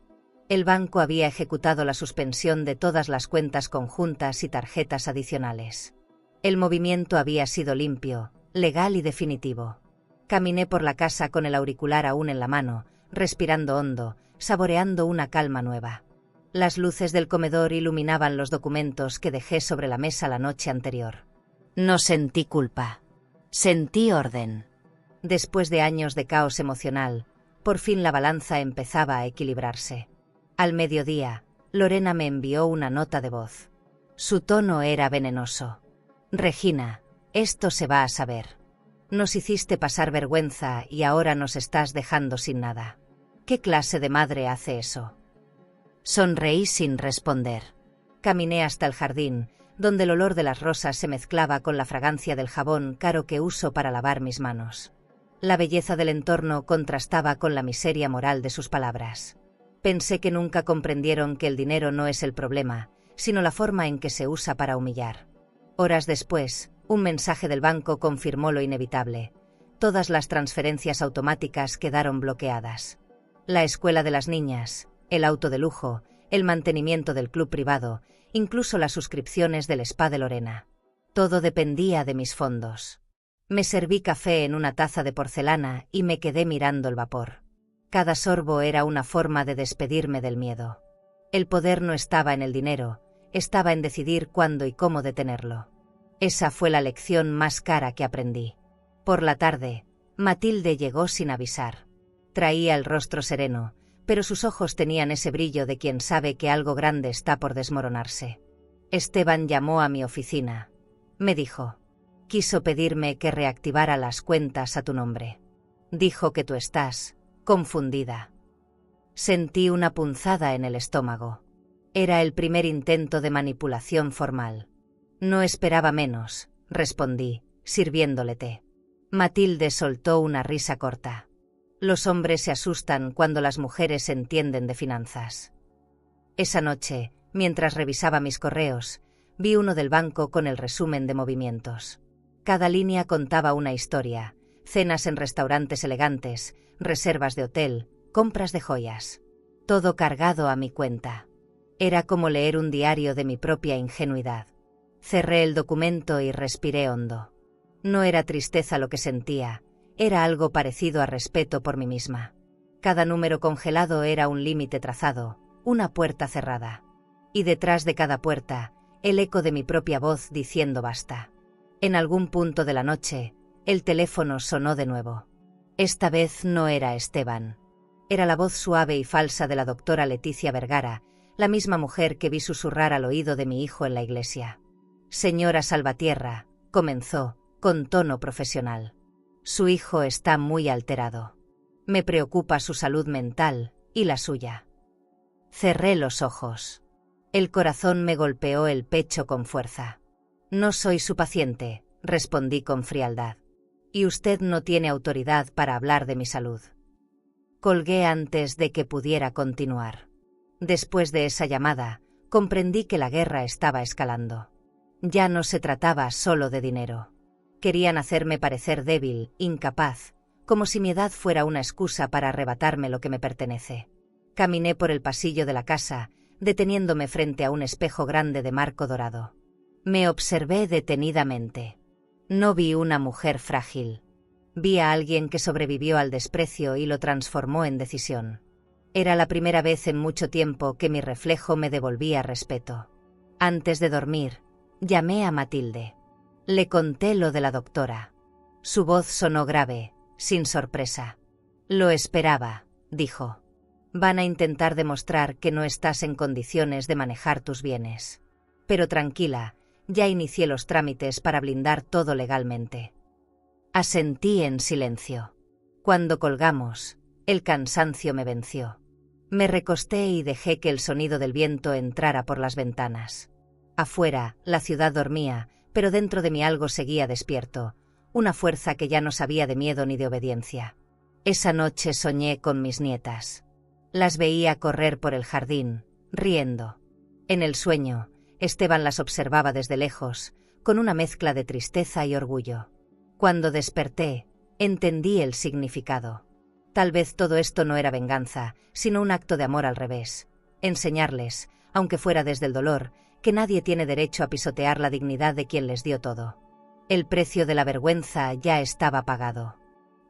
El banco había ejecutado la suspensión de todas las cuentas conjuntas y tarjetas adicionales. El movimiento había sido limpio, legal y definitivo. Caminé por la casa con el auricular aún en la mano, respirando hondo, saboreando una calma nueva. Las luces del comedor iluminaban los documentos que dejé sobre la mesa la noche anterior. No sentí culpa. Sentí orden. Después de años de caos emocional, por fin la balanza empezaba a equilibrarse. Al mediodía, Lorena me envió una nota de voz. Su tono era venenoso. Regina, esto se va a saber. Nos hiciste pasar vergüenza y ahora nos estás dejando sin nada. ¿Qué clase de madre hace eso? Sonreí sin responder. Caminé hasta el jardín, donde el olor de las rosas se mezclaba con la fragancia del jabón caro que uso para lavar mis manos. La belleza del entorno contrastaba con la miseria moral de sus palabras. Pensé que nunca comprendieron que el dinero no es el problema, sino la forma en que se usa para humillar. Horas después, un mensaje del banco confirmó lo inevitable. Todas las transferencias automáticas quedaron bloqueadas. La escuela de las niñas, el auto de lujo, el mantenimiento del club privado, incluso las suscripciones del spa de Lorena. Todo dependía de mis fondos. Me serví café en una taza de porcelana y me quedé mirando el vapor. Cada sorbo era una forma de despedirme del miedo. El poder no estaba en el dinero, estaba en decidir cuándo y cómo detenerlo. Esa fue la lección más cara que aprendí. Por la tarde, Matilde llegó sin avisar. Traía el rostro sereno, pero sus ojos tenían ese brillo de quien sabe que algo grande está por desmoronarse. Esteban llamó a mi oficina. Me dijo. Quiso pedirme que reactivara las cuentas a tu nombre. Dijo que tú estás confundida. Sentí una punzada en el estómago. Era el primer intento de manipulación formal. No esperaba menos, respondí, sirviéndole té. Matilde soltó una risa corta. Los hombres se asustan cuando las mujeres entienden de finanzas. Esa noche, mientras revisaba mis correos, vi uno del banco con el resumen de movimientos. Cada línea contaba una historia: cenas en restaurantes elegantes, reservas de hotel, compras de joyas. Todo cargado a mi cuenta. Era como leer un diario de mi propia ingenuidad. Cerré el documento y respiré hondo. No era tristeza lo que sentía, era algo parecido a respeto por mí misma. Cada número congelado era un límite trazado, una puerta cerrada. Y detrás de cada puerta, el eco de mi propia voz diciendo basta. En algún punto de la noche, el teléfono sonó de nuevo. Esta vez no era Esteban. Era la voz suave y falsa de la doctora Leticia Vergara, la misma mujer que vi susurrar al oído de mi hijo en la iglesia. Señora Salvatierra, comenzó, con tono profesional. Su hijo está muy alterado. Me preocupa su salud mental, y la suya. Cerré los ojos. El corazón me golpeó el pecho con fuerza. No soy su paciente, respondí con frialdad. Y usted no tiene autoridad para hablar de mi salud. Colgué antes de que pudiera continuar. Después de esa llamada, comprendí que la guerra estaba escalando. Ya no se trataba solo de dinero. Querían hacerme parecer débil, incapaz, como si mi edad fuera una excusa para arrebatarme lo que me pertenece. Caminé por el pasillo de la casa, deteniéndome frente a un espejo grande de marco dorado. Me observé detenidamente. No vi una mujer frágil. Vi a alguien que sobrevivió al desprecio y lo transformó en decisión. Era la primera vez en mucho tiempo que mi reflejo me devolvía respeto. Antes de dormir, llamé a Matilde. Le conté lo de la doctora. Su voz sonó grave, sin sorpresa. Lo esperaba, dijo. Van a intentar demostrar que no estás en condiciones de manejar tus bienes. Pero tranquila, ya inicié los trámites para blindar todo legalmente. Asentí en silencio. Cuando colgamos, el cansancio me venció. Me recosté y dejé que el sonido del viento entrara por las ventanas. Afuera, la ciudad dormía, pero dentro de mí algo seguía despierto, una fuerza que ya no sabía de miedo ni de obediencia. Esa noche soñé con mis nietas. Las veía correr por el jardín, riendo. En el sueño, Esteban las observaba desde lejos, con una mezcla de tristeza y orgullo. Cuando desperté, entendí el significado. Tal vez todo esto no era venganza, sino un acto de amor al revés. Enseñarles, aunque fuera desde el dolor, que nadie tiene derecho a pisotear la dignidad de quien les dio todo. El precio de la vergüenza ya estaba pagado.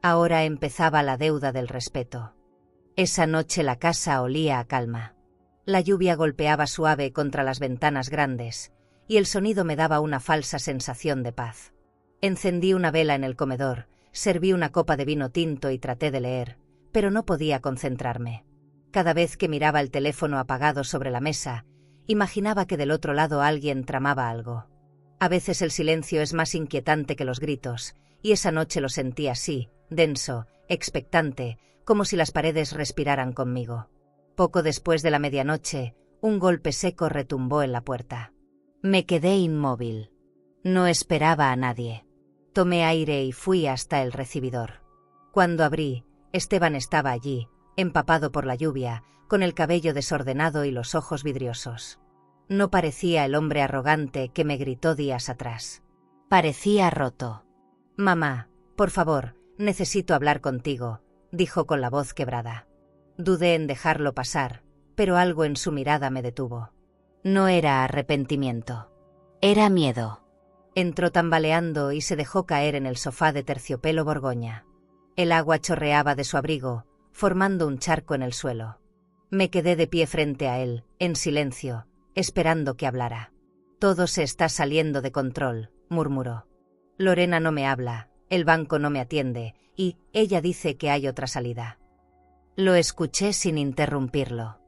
Ahora empezaba la deuda del respeto. Esa noche la casa olía a calma. La lluvia golpeaba suave contra las ventanas grandes, y el sonido me daba una falsa sensación de paz. Encendí una vela en el comedor, serví una copa de vino tinto y traté de leer, pero no podía concentrarme. Cada vez que miraba el teléfono apagado sobre la mesa, imaginaba que del otro lado alguien tramaba algo. A veces el silencio es más inquietante que los gritos, y esa noche lo sentí así, denso, expectante, como si las paredes respiraran conmigo. Poco después de la medianoche, un golpe seco retumbó en la puerta. Me quedé inmóvil. No esperaba a nadie. Tomé aire y fui hasta el recibidor. Cuando abrí, Esteban estaba allí, empapado por la lluvia, con el cabello desordenado y los ojos vidriosos. No parecía el hombre arrogante que me gritó días atrás. Parecía roto. «Mamá, por favor, necesito hablar contigo», dijo con la voz quebrada. Dudé en dejarlo pasar, pero algo en su mirada me detuvo. No era arrepentimiento. Era miedo. Entró tambaleando y se dejó caer en el sofá de terciopelo borgoña. El agua chorreaba de su abrigo, formando un charco en el suelo. Me quedé de pie frente a él, en silencio, esperando que hablara. «Todo se está saliendo de control», murmuró. «Lorena no me habla, el banco no me atiende, y ella dice que hay otra salida». Lo escuché sin interrumpirlo.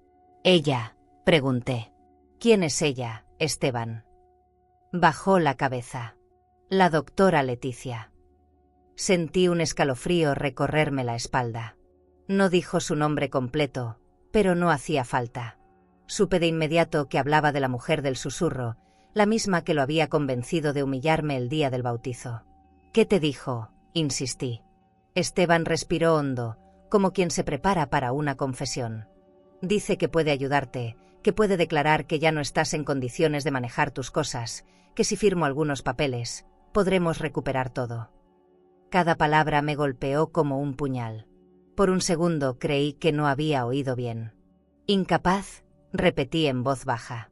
«¿Ella?», pregunté. «¿Quién es ella, Esteban?». Bajó la cabeza. «La doctora Leticia». Sentí un escalofrío recorrerme la espalda. No dijo su nombre completo, pero no hacía falta. Supe de inmediato que hablaba de la mujer del susurro, la misma que lo había convencido de humillarme el día del bautizo. «¿Qué te dijo?», insistí. Esteban respiró hondo, como quien se prepara para una confesión. Dice que puede ayudarte, que puede declarar que ya no estás en condiciones de manejar tus cosas, que si firmo algunos papeles, podremos recuperar todo. Cada palabra me golpeó como un puñal. Por un segundo creí que no había oído bien. Incapaz, repetí en voz baja.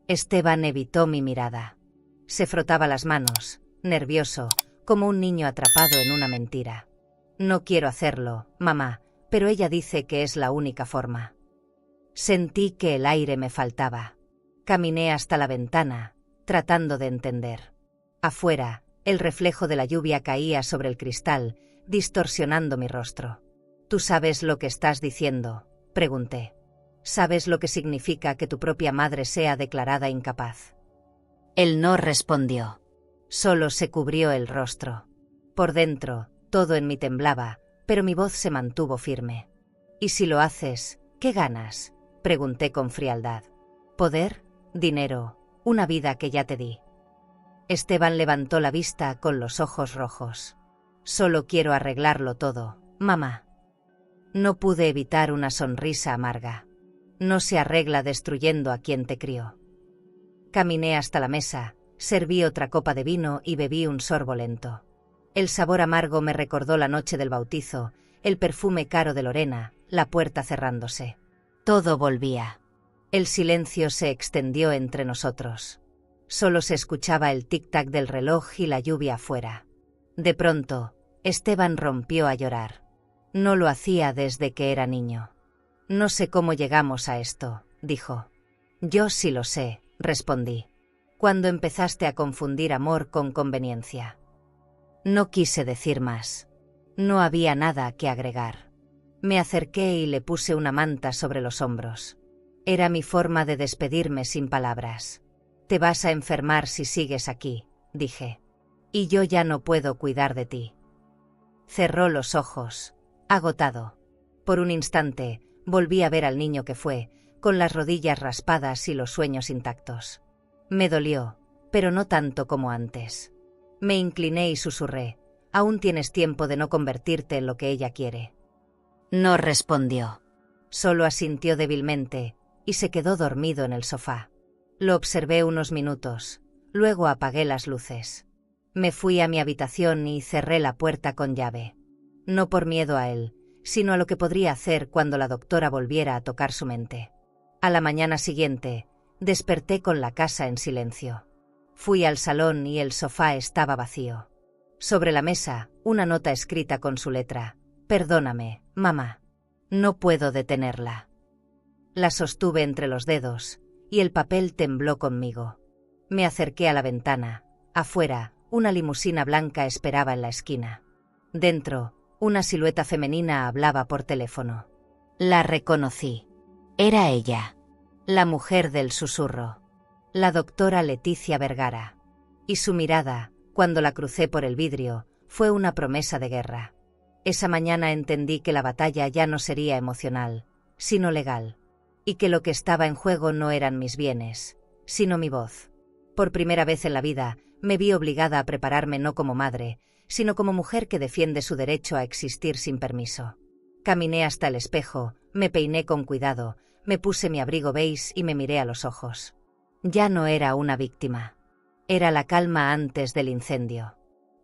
Esteban evitó mi mirada. Se frotaba las manos, nervioso, como un niño atrapado en una mentira. No quiero hacerlo, mamá, pero ella dice que es la única forma. Sentí que el aire me faltaba. Caminé hasta la ventana, tratando de entender. Afuera, el reflejo de la lluvia caía sobre el cristal, distorsionando mi rostro. ¿Tú sabes lo que estás diciendo?, pregunté. ¿Sabes lo que significa que tu propia madre sea declarada incapaz? Él no respondió. Solo se cubrió el rostro. Por dentro, todo en mí temblaba, pero mi voz se mantuvo firme. ¿Y si lo haces, qué ganas?, pregunté con frialdad. ¿Poder? ¿Dinero? ¿Una vida que ya te di? Esteban levantó la vista con los ojos rojos. Solo quiero arreglarlo todo, mamá. No pude evitar una sonrisa amarga. No se arregla destruyendo a quien te crió. Caminé hasta la mesa, serví otra copa de vino y bebí un sorbo lento. El sabor amargo me recordó la noche del bautizo, el perfume caro de Lorena, la puerta cerrándose. Todo volvía. El silencio se extendió entre nosotros. Solo se escuchaba el tic-tac del reloj y la lluvia afuera. De pronto, Esteban rompió a llorar. No lo hacía desde que era niño. No sé cómo llegamos a esto, dijo. Yo sí lo sé, respondí. Cuando empezaste a confundir amor con conveniencia. No quise decir más. No había nada que agregar. Me acerqué y le puse una manta sobre los hombros. Era mi forma de despedirme sin palabras. Te vas a enfermar si sigues aquí, dije. Y yo ya no puedo cuidar de ti. Cerró los ojos, agotado. Por un instante, volví a ver al niño que fue, con las rodillas raspadas y los sueños intactos. Me dolió, pero no tanto como antes. Me incliné y susurré, aún tienes tiempo de no convertirte en lo que ella quiere. No respondió. Solo asintió débilmente, y se quedó dormido en el sofá. Lo observé unos minutos, luego apagué las luces. Me fui a mi habitación y cerré la puerta con llave. No por miedo a él, sino a lo que podría hacer cuando la doctora volviera a tocar su mente. A la mañana siguiente, desperté con la casa en silencio. Fui al salón y el sofá estaba vacío. Sobre la mesa, una nota escrita con su letra. Perdóname, mamá. No puedo detenerla. La sostuve entre los dedos, y el papel tembló conmigo. Me acerqué a la ventana. Afuera, una limusina blanca esperaba en la esquina. Dentro, una silueta femenina hablaba por teléfono. La reconocí. Era ella. La mujer del susurro. La doctora Leticia Vergara. Y su mirada, cuando la crucé por el vidrio, fue una promesa de guerra. Esa mañana entendí que la batalla ya no sería emocional, sino legal. Y que lo que estaba en juego no eran mis bienes, sino mi voz. Por primera vez en la vida, me vi obligada a prepararme no como madre, sino como mujer que defiende su derecho a existir sin permiso. Caminé hasta el espejo, me peiné con cuidado, me puse mi abrigo beige y me miré a los ojos. Ya no era una víctima. Era la calma antes del incendio.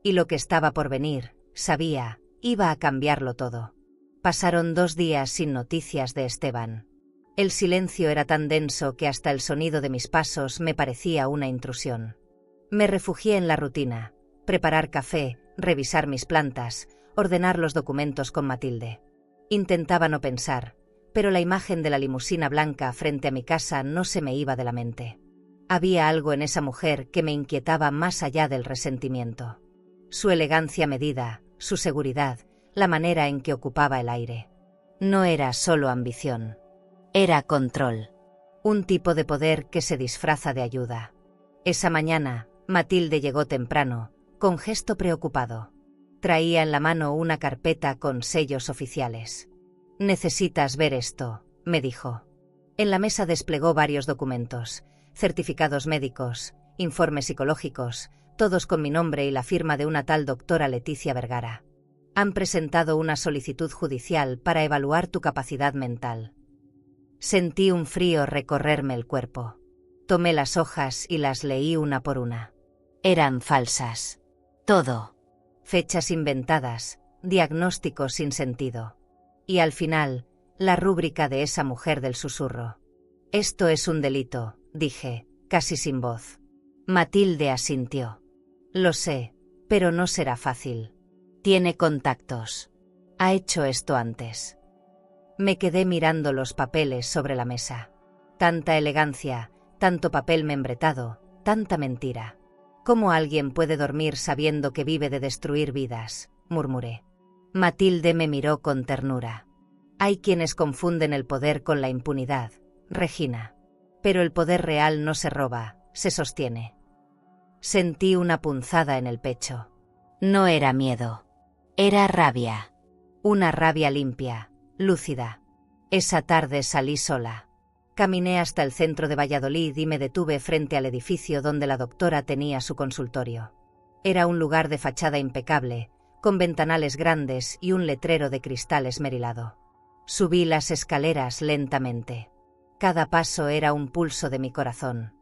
Y lo que estaba por venir, sabía, iba a cambiarlo todo. Pasaron 2 días sin noticias de Esteban. El silencio era tan denso que hasta el sonido de mis pasos me parecía una intrusión. Me refugié en la rutina, preparar café, revisar mis plantas, ordenar los documentos con Matilde. Intentaba no pensar, pero la imagen de la limusina blanca frente a mi casa no se me iba de la mente. Había algo en esa mujer que me inquietaba más allá del resentimiento. Su elegancia medida, su seguridad, la manera en que ocupaba el aire. No era solo ambición. Era control. Un tipo de poder que se disfraza de ayuda. Esa mañana, Matilde llegó temprano, con gesto preocupado. Traía en la mano una carpeta con sellos oficiales. «Necesitas ver esto», me dijo. En la mesa desplegó varios documentos, certificados médicos, informes psicológicos, todos con mi nombre y la firma de una tal doctora Leticia Vergara. Han presentado una solicitud judicial para evaluar tu capacidad mental. Sentí un frío recorrerme el cuerpo. Tomé las hojas y las leí una por una. Eran falsas. Todo. Fechas inventadas, diagnósticos sin sentido. Y al final, la rúbrica de esa mujer del susurro. Esto es un delito, dije, casi sin voz. Matilde asintió. Lo sé, pero no será fácil. Tiene contactos. Ha hecho esto antes. Me quedé mirando los papeles sobre la mesa. Tanta elegancia, tanto papel membretado, tanta mentira. ¿Cómo alguien puede dormir sabiendo que vive de destruir vidas?, murmuré. Matilde me miró con ternura. Hay quienes confunden el poder con la impunidad, Regina. Pero el poder real no se roba, se sostiene. Sentí una punzada en el pecho. No era miedo. Era rabia. Una rabia limpia, lúcida. Esa tarde salí sola. Caminé hasta el centro de Valladolid y me detuve frente al edificio donde la doctora tenía su consultorio. Era un lugar de fachada impecable, con ventanales grandes y un letrero de cristal esmerilado. Subí las escaleras lentamente. Cada paso era un pulso de mi corazón.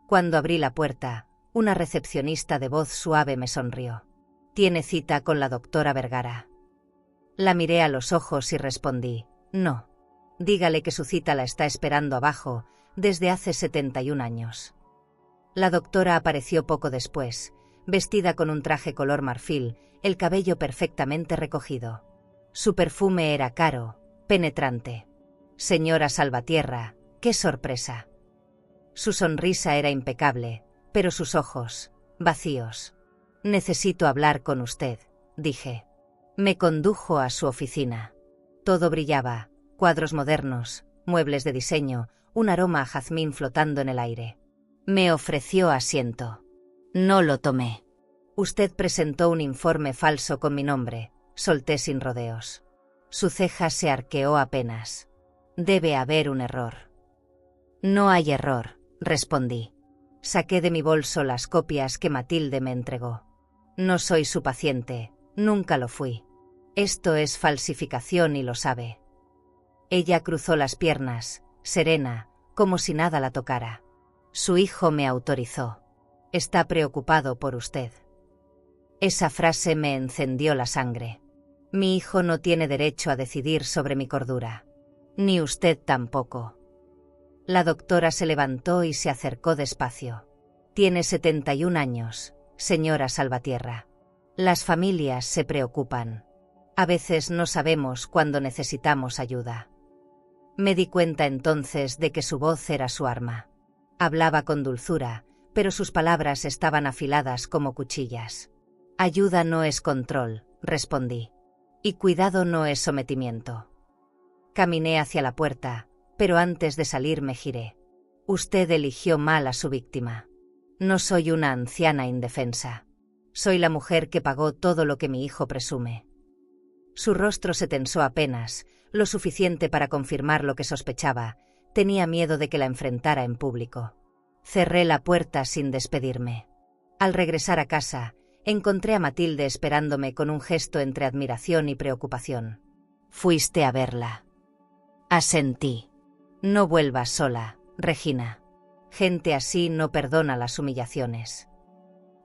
Cuando abrí la puerta, una recepcionista de voz suave me sonrió. «Tiene cita con la doctora Vergara». La miré a los ojos y respondí, «No. Dígale que su cita la está esperando abajo, desde hace 71 años». La doctora apareció poco después, vestida con un traje color marfil, el cabello perfectamente recogido. Su perfume era caro, penetrante. «Señora Salvatierra, qué sorpresa». Su sonrisa era impecable, pero sus ojos, vacíos. «Necesito hablar con usted», dije. Me condujo a su oficina. Todo brillaba, cuadros modernos, muebles de diseño, un aroma a jazmín flotando en el aire. Me ofreció asiento. No lo tomé. «Usted presentó un informe falso con mi nombre», solté sin rodeos. Su ceja se arqueó apenas. «Debe haber un error». «No hay error», respondí. Saqué de mi bolso las copias que Matilde me entregó. «No soy su paciente, nunca lo fui. Esto es falsificación y lo sabe». Ella cruzó las piernas, serena, como si nada la tocara. «Su hijo me autorizó. Está preocupado por usted». Esa frase me encendió la sangre. Mi hijo no tiene derecho a decidir sobre mi cordura. Ni usted tampoco. La doctora se levantó y se acercó despacio. «Tiene 71 años, señora Salvatierra. Las familias se preocupan. A veces no sabemos cuándo necesitamos ayuda». Me di cuenta entonces de que su voz era su arma. Hablaba con dulzura, pero sus palabras estaban afiladas como cuchillas. «Ayuda no es control», respondí. «Y cuidado no es sometimiento». Caminé hacia la puerta, pero antes de salir me giré. «Usted eligió mal a su víctima. No soy una anciana indefensa. Soy la mujer que pagó todo lo que mi hijo presume». Su rostro se tensó apenas, lo suficiente para confirmar lo que sospechaba. Tenía miedo de que la enfrentara en público. Cerré la puerta sin despedirme. Al regresar a casa, encontré a Matilde esperándome con un gesto entre admiración y preocupación. «¿Fuiste a verla?» Asentí. «No vuelvas sola, Regina. Gente así no perdona las humillaciones».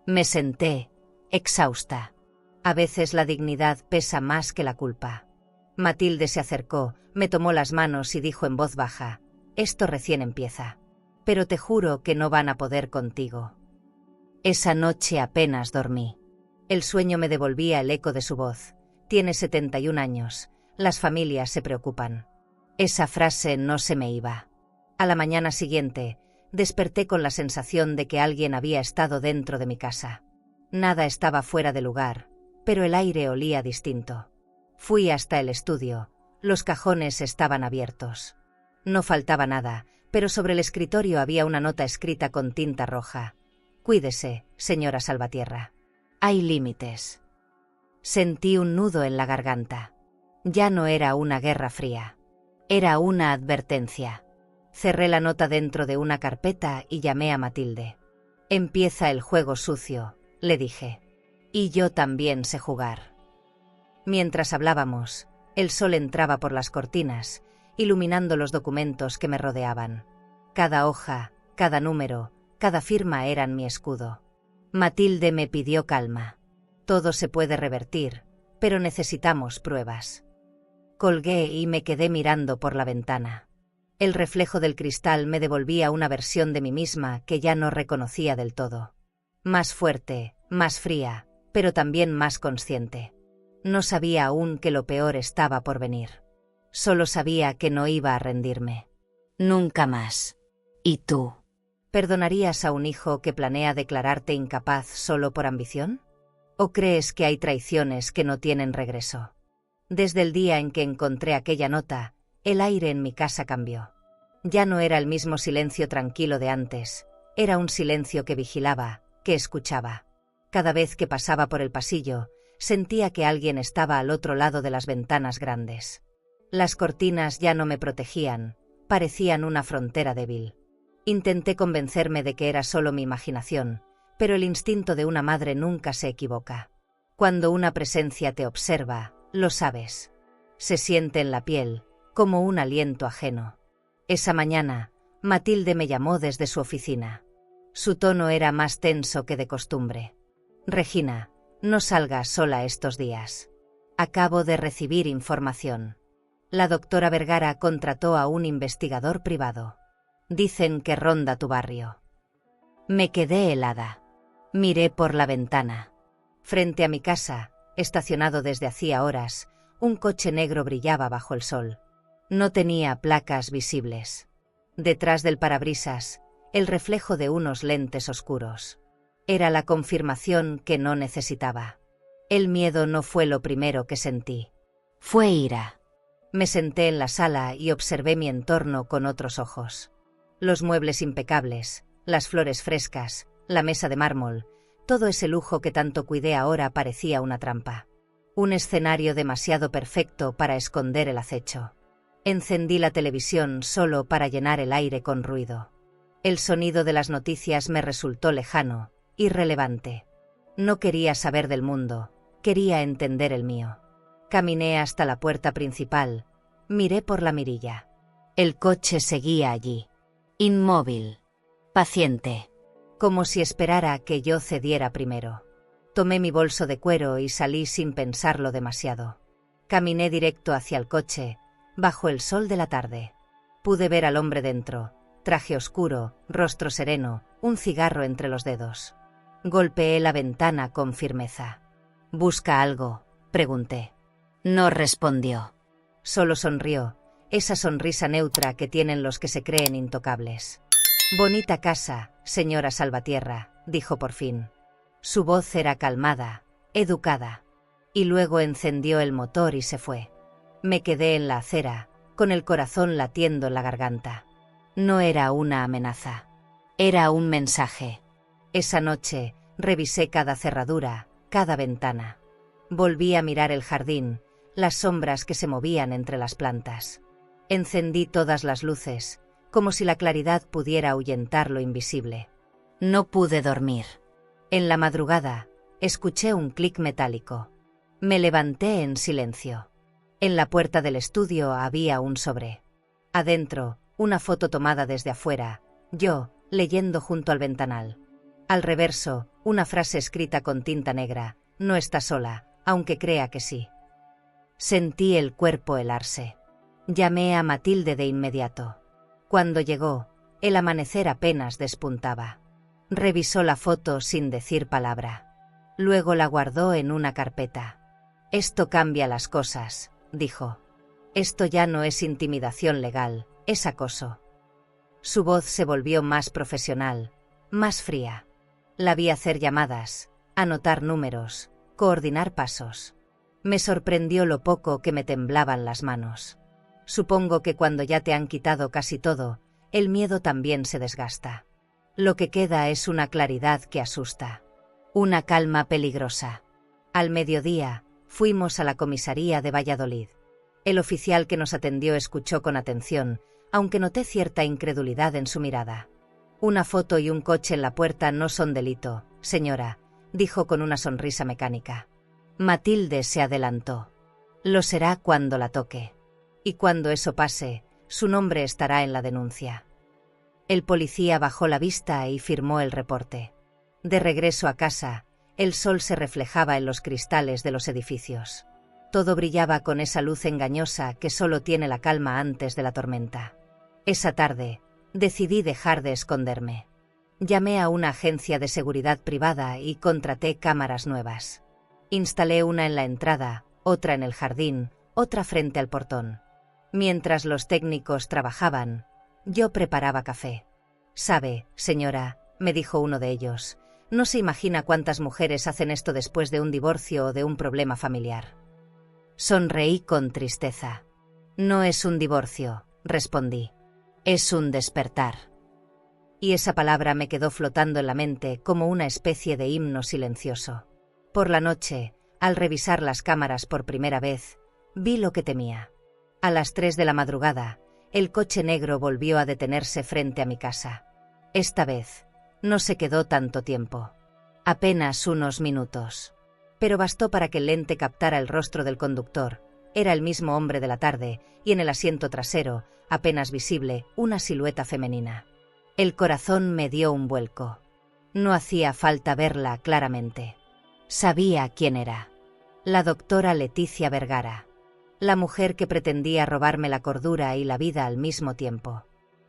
Me senté, exhausta. A veces la dignidad pesa más que la culpa. Matilde se acercó, me tomó las manos y dijo en voz baja: «Esto recién empieza. Pero te juro que no van a poder contigo». Esa noche apenas dormí. El sueño me devolvía el eco de su voz. «Tiene 71 años. Las familias se preocupan». Esa frase no se me iba. A la mañana siguiente, desperté con la sensación de que alguien había estado dentro de mi casa. Nada estaba fuera de lugar, pero el aire olía distinto. Fui hasta el estudio. Los cajones estaban abiertos. No faltaba nada, pero sobre el escritorio había una nota escrita con tinta roja. «Cuídese, señora Salvatierra. Hay límites». Sentí un nudo en la garganta. Ya no era una guerra fría. Era una advertencia. Cerré la nota dentro de una carpeta y llamé a Matilde. «Empieza el juego sucio», le dije. «Y yo también sé jugar». Mientras hablábamos, el sol entraba por las cortinas, iluminando los documentos que me rodeaban. Cada hoja, cada número, cada firma eran mi escudo. Matilde me pidió calma. Todo se puede revertir, pero necesitamos pruebas. Colgué y me quedé mirando por la ventana. El reflejo del cristal me devolvía una versión de mí misma que ya no reconocía del todo. Más fuerte, más fría, pero también más consciente. No sabía aún que lo peor estaba por venir. Solo sabía que no iba a rendirme. Nunca más. ¿Y tú? ¿Perdonarías a un hijo que planea declararte incapaz solo por ambición? ¿O crees que hay traiciones que no tienen regreso? Desde el día en que encontré aquella nota, el aire en mi casa cambió. Ya no era el mismo silencio tranquilo de antes, era un silencio que vigilaba, que escuchaba. Cada vez que pasaba por el pasillo, sentía que alguien estaba al otro lado de las ventanas grandes. Las cortinas ya no me protegían, parecían una frontera débil. Intenté convencerme de que era solo mi imaginación, pero el instinto de una madre nunca se equivoca. Cuando una presencia te observa, lo sabes. Se siente en la piel, como un aliento ajeno. Esa mañana, Matilde me llamó desde su oficina. Su tono era más tenso que de costumbre. Regina, no salgas sola estos días. Acabo de recibir información. La doctora Vergara contrató a un investigador privado. Dicen que ronda tu barrio. Me quedé helada. Miré por la ventana. Frente a mi casa, estacionado desde hacía horas, un coche negro brillaba bajo el sol. No tenía placas visibles. Detrás del parabrisas, el reflejo de unos lentes oscuros. Era la confirmación que no necesitaba. El miedo no fue lo primero que sentí. Fue ira. Me senté en la sala y observé mi entorno con otros ojos. Los muebles impecables, las flores frescas, la mesa de mármol, todo ese lujo que tanto cuidé ahora parecía una trampa. Un escenario demasiado perfecto para esconder el acecho. Encendí la televisión solo para llenar el aire con ruido. El sonido de las noticias me resultó lejano, irrelevante. No quería saber del mundo, quería entender el mío. Caminé hasta la puerta principal, miré por la mirilla. El coche seguía allí, inmóvil, paciente. Como si esperara que yo cediera primero. Tomé mi bolso de cuero y salí sin pensarlo demasiado. Caminé directo hacia el coche, bajo el sol de la tarde. Pude ver al hombre dentro, traje oscuro, rostro sereno, un cigarro entre los dedos. Golpeé la ventana con firmeza. ¿Busca algo?, pregunté. No respondió. Solo sonrió, esa sonrisa neutra que tienen los que se creen intocables. Bonita casa, señora Salvatierra, dijo por fin. Su voz era calmada, educada. Y luego encendió el motor y se fue. Me quedé en la acera, con el corazón latiendo en la garganta. No era una amenaza. Era un mensaje. Esa noche, revisé cada cerradura, cada ventana. Volví a mirar el jardín, las sombras que se movían entre las plantas. Encendí todas las luces, como si la claridad pudiera ahuyentar lo invisible. No pude dormir. En la madrugada, escuché un clic metálico. Me levanté en silencio. En la puerta del estudio había un sobre. Adentro, una foto tomada desde afuera, yo, leyendo junto al ventanal. Al reverso, una frase escrita con tinta negra: no está sola, aunque crea que sí. Sentí el cuerpo helarse. Llamé a Matilde de inmediato. Cuando llegó, el amanecer apenas despuntaba. Revisó la foto sin decir palabra. Luego la guardó en una carpeta. Esto cambia las cosas, dijo. Esto ya no es intimidación legal, es acoso. Su voz se volvió más profesional, más fría. La vi hacer llamadas, anotar números, coordinar pasos. Me sorprendió lo poco que me temblaban las manos. Supongo que cuando ya te han quitado casi todo, el miedo también se desgasta. Lo que queda es una claridad que asusta. Una calma peligrosa. Al mediodía, fuimos a la comisaría de Valladolid. El oficial que nos atendió escuchó con atención, aunque noté cierta incredulidad en su mirada. Una foto y un coche en la puerta no son delito, señora, dijo con una sonrisa mecánica. Matilde se adelantó. Lo será cuando la toque. Y cuando eso pase, su nombre estará en la denuncia. El policía bajó la vista y firmó el reporte. De regreso a casa, el sol se reflejaba en los cristales de los edificios. Todo brillaba con esa luz engañosa que solo tiene la calma antes de la tormenta. Esa tarde, decidí dejar de esconderme. Llamé a una agencia de seguridad privada y contraté cámaras nuevas. Instalé una en la entrada, otra en el jardín, otra frente al portón. Mientras los técnicos trabajaban, yo preparaba café. «Sabe, señora», me dijo uno de ellos, «no se imagina cuántas mujeres hacen esto después de un divorcio o de un problema familiar». Sonreí con tristeza. «No es un divorcio», respondí. «Es un despertar». Y esa palabra me quedó flotando en la mente como una especie de himno silencioso. Por la noche, al revisar las cámaras por primera vez, vi lo que temía. A las 3 de la madrugada, el coche negro volvió a detenerse frente a mi casa. Esta vez, no se quedó tanto tiempo. Apenas unos minutos. Pero bastó para que el lente captara el rostro del conductor. Era el mismo hombre de la tarde, y en el asiento trasero, apenas visible, una silueta femenina. El corazón me dio un vuelco. No hacía falta verla claramente. Sabía quién era. La doctora Leticia Vergara. La mujer que pretendía robarme la cordura y la vida al mismo tiempo.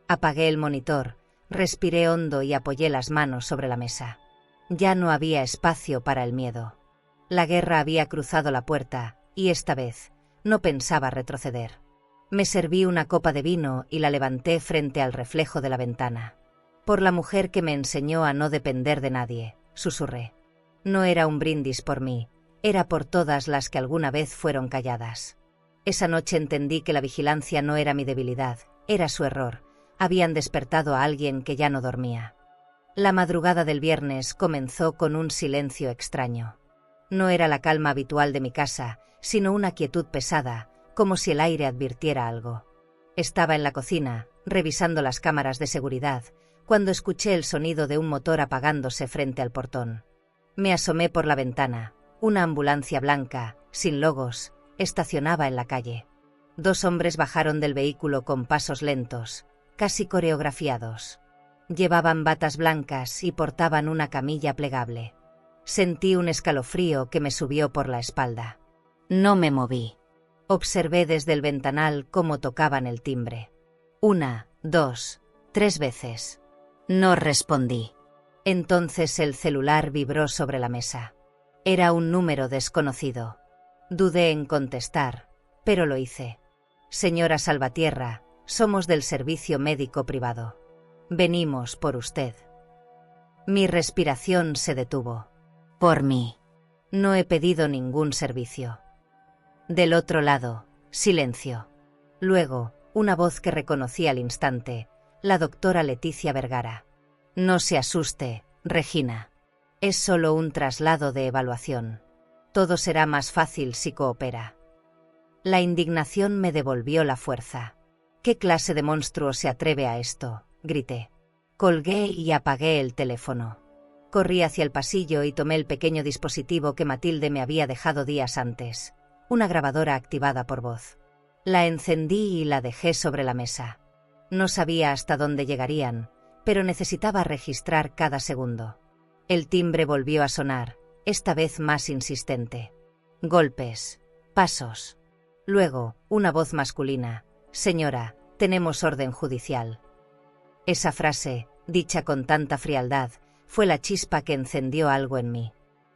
Apagué el monitor, respiré hondo y apoyé las manos sobre la mesa. Ya no había espacio para el miedo. La guerra había cruzado la puerta, y esta vez, no pensaba retroceder. Me serví una copa de vino y la levanté frente al reflejo de la ventana. «Por la mujer que me enseñó a no depender de nadie», susurré. No era un brindis por mí, era por todas las que alguna vez fueron calladas. Esa noche entendí que la vigilancia no era mi debilidad, era su error. Habían despertado a alguien que ya no dormía. La madrugada del viernes comenzó con un silencio extraño. No era la calma habitual de mi casa, sino una quietud pesada, como si el aire advirtiera algo. Estaba en la cocina, revisando las cámaras de seguridad, cuando escuché el sonido de un motor apagándose frente al portón. Me asomé por la ventana. Una ambulancia blanca, sin logos, estacionaba en la calle. 2 hombres bajaron del vehículo con pasos lentos, casi coreografiados. Llevaban batas blancas y portaban una camilla plegable. Sentí un escalofrío que me subió por la espalda. No me moví. Observé desde el ventanal cómo tocaban el timbre. 1, 2, 3 veces. No respondí. Entonces el celular vibró sobre la mesa. Era un número desconocido. Dudé en contestar, pero lo hice. «Señora Salvatierra, somos del servicio médico privado. Venimos por usted». Mi respiración se detuvo. «Por mí. No he pedido ningún servicio». Del otro lado, silencio. Luego, una voz que reconocí al instante, la doctora Leticia Vergara. «No se asuste, Regina. Es solo un traslado de evaluación. Todo será más fácil si coopera». La indignación me devolvió la fuerza. «¿Qué clase de monstruo se atreve a esto?», grité. Colgué y apagué el teléfono. Corrí hacia el pasillo y tomé el pequeño dispositivo que Matilde me había dejado días antes, una grabadora activada por voz. La encendí y la dejé sobre la mesa. No sabía hasta dónde llegarían, pero necesitaba registrar cada segundo. El timbre volvió a sonar, esta vez más insistente. Golpes, pasos. Luego, una voz masculina. «Señora, tenemos orden judicial». Esa frase, dicha con tanta frialdad, fue la chispa que encendió algo en mí.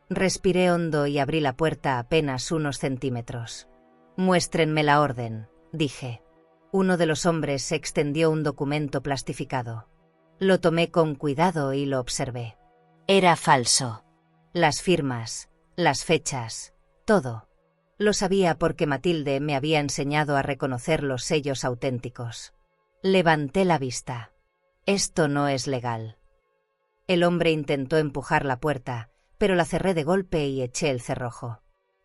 Respiré hondo y abrí la puerta apenas unos centímetros. «Muéstrenme la orden», dije. Uno de los hombres extendió un documento plastificado. Lo tomé con cuidado y lo observé. Era falso. Las firmas, las fechas, todo. Lo sabía porque Matilde me había enseñado a reconocer los sellos auténticos. Levanté la vista. Esto no es legal. El hombre intentó empujar la puerta, pero la cerré de golpe y eché el cerrojo.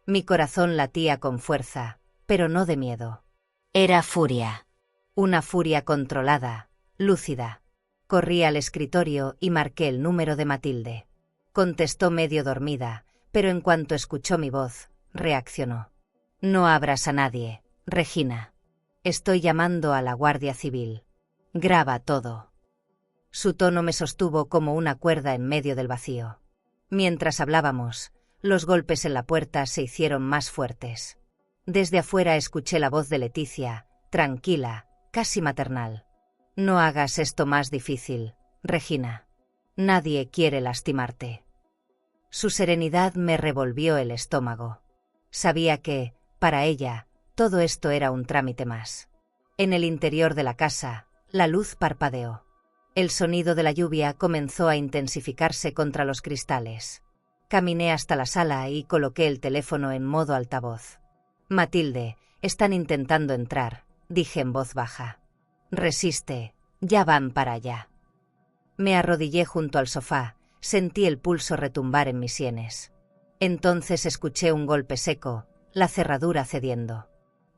Mi corazón latía con fuerza, pero no de miedo. Era furia. Una furia controlada, lúcida. Corrí al escritorio y marqué el número de Matilde. Contestó medio dormida, pero en cuanto escuchó mi voz, reaccionó. No abras a nadie, Regina. Estoy llamando a la Guardia Civil. Graba todo. Su tono me sostuvo como una cuerda en medio del vacío. Mientras hablábamos, los golpes en la puerta se hicieron más fuertes. Desde afuera escuché la voz de Leticia, tranquila, casi maternal. No hagas esto más difícil, Regina. Nadie quiere lastimarte. Su serenidad me revolvió el estómago. Sabía que, para ella, todo esto era un trámite más. En el interior de la casa, la luz parpadeó. El sonido de la lluvia comenzó a intensificarse contra los cristales. Caminé hasta la sala y coloqué el teléfono en modo altavoz. Matilde, están intentando entrar, dije en voz baja. Resiste, ya van para allá. Me arrodillé junto al sofá, sentí el pulso retumbar en mis sienes. Entonces escuché un golpe seco, la cerradura cediendo.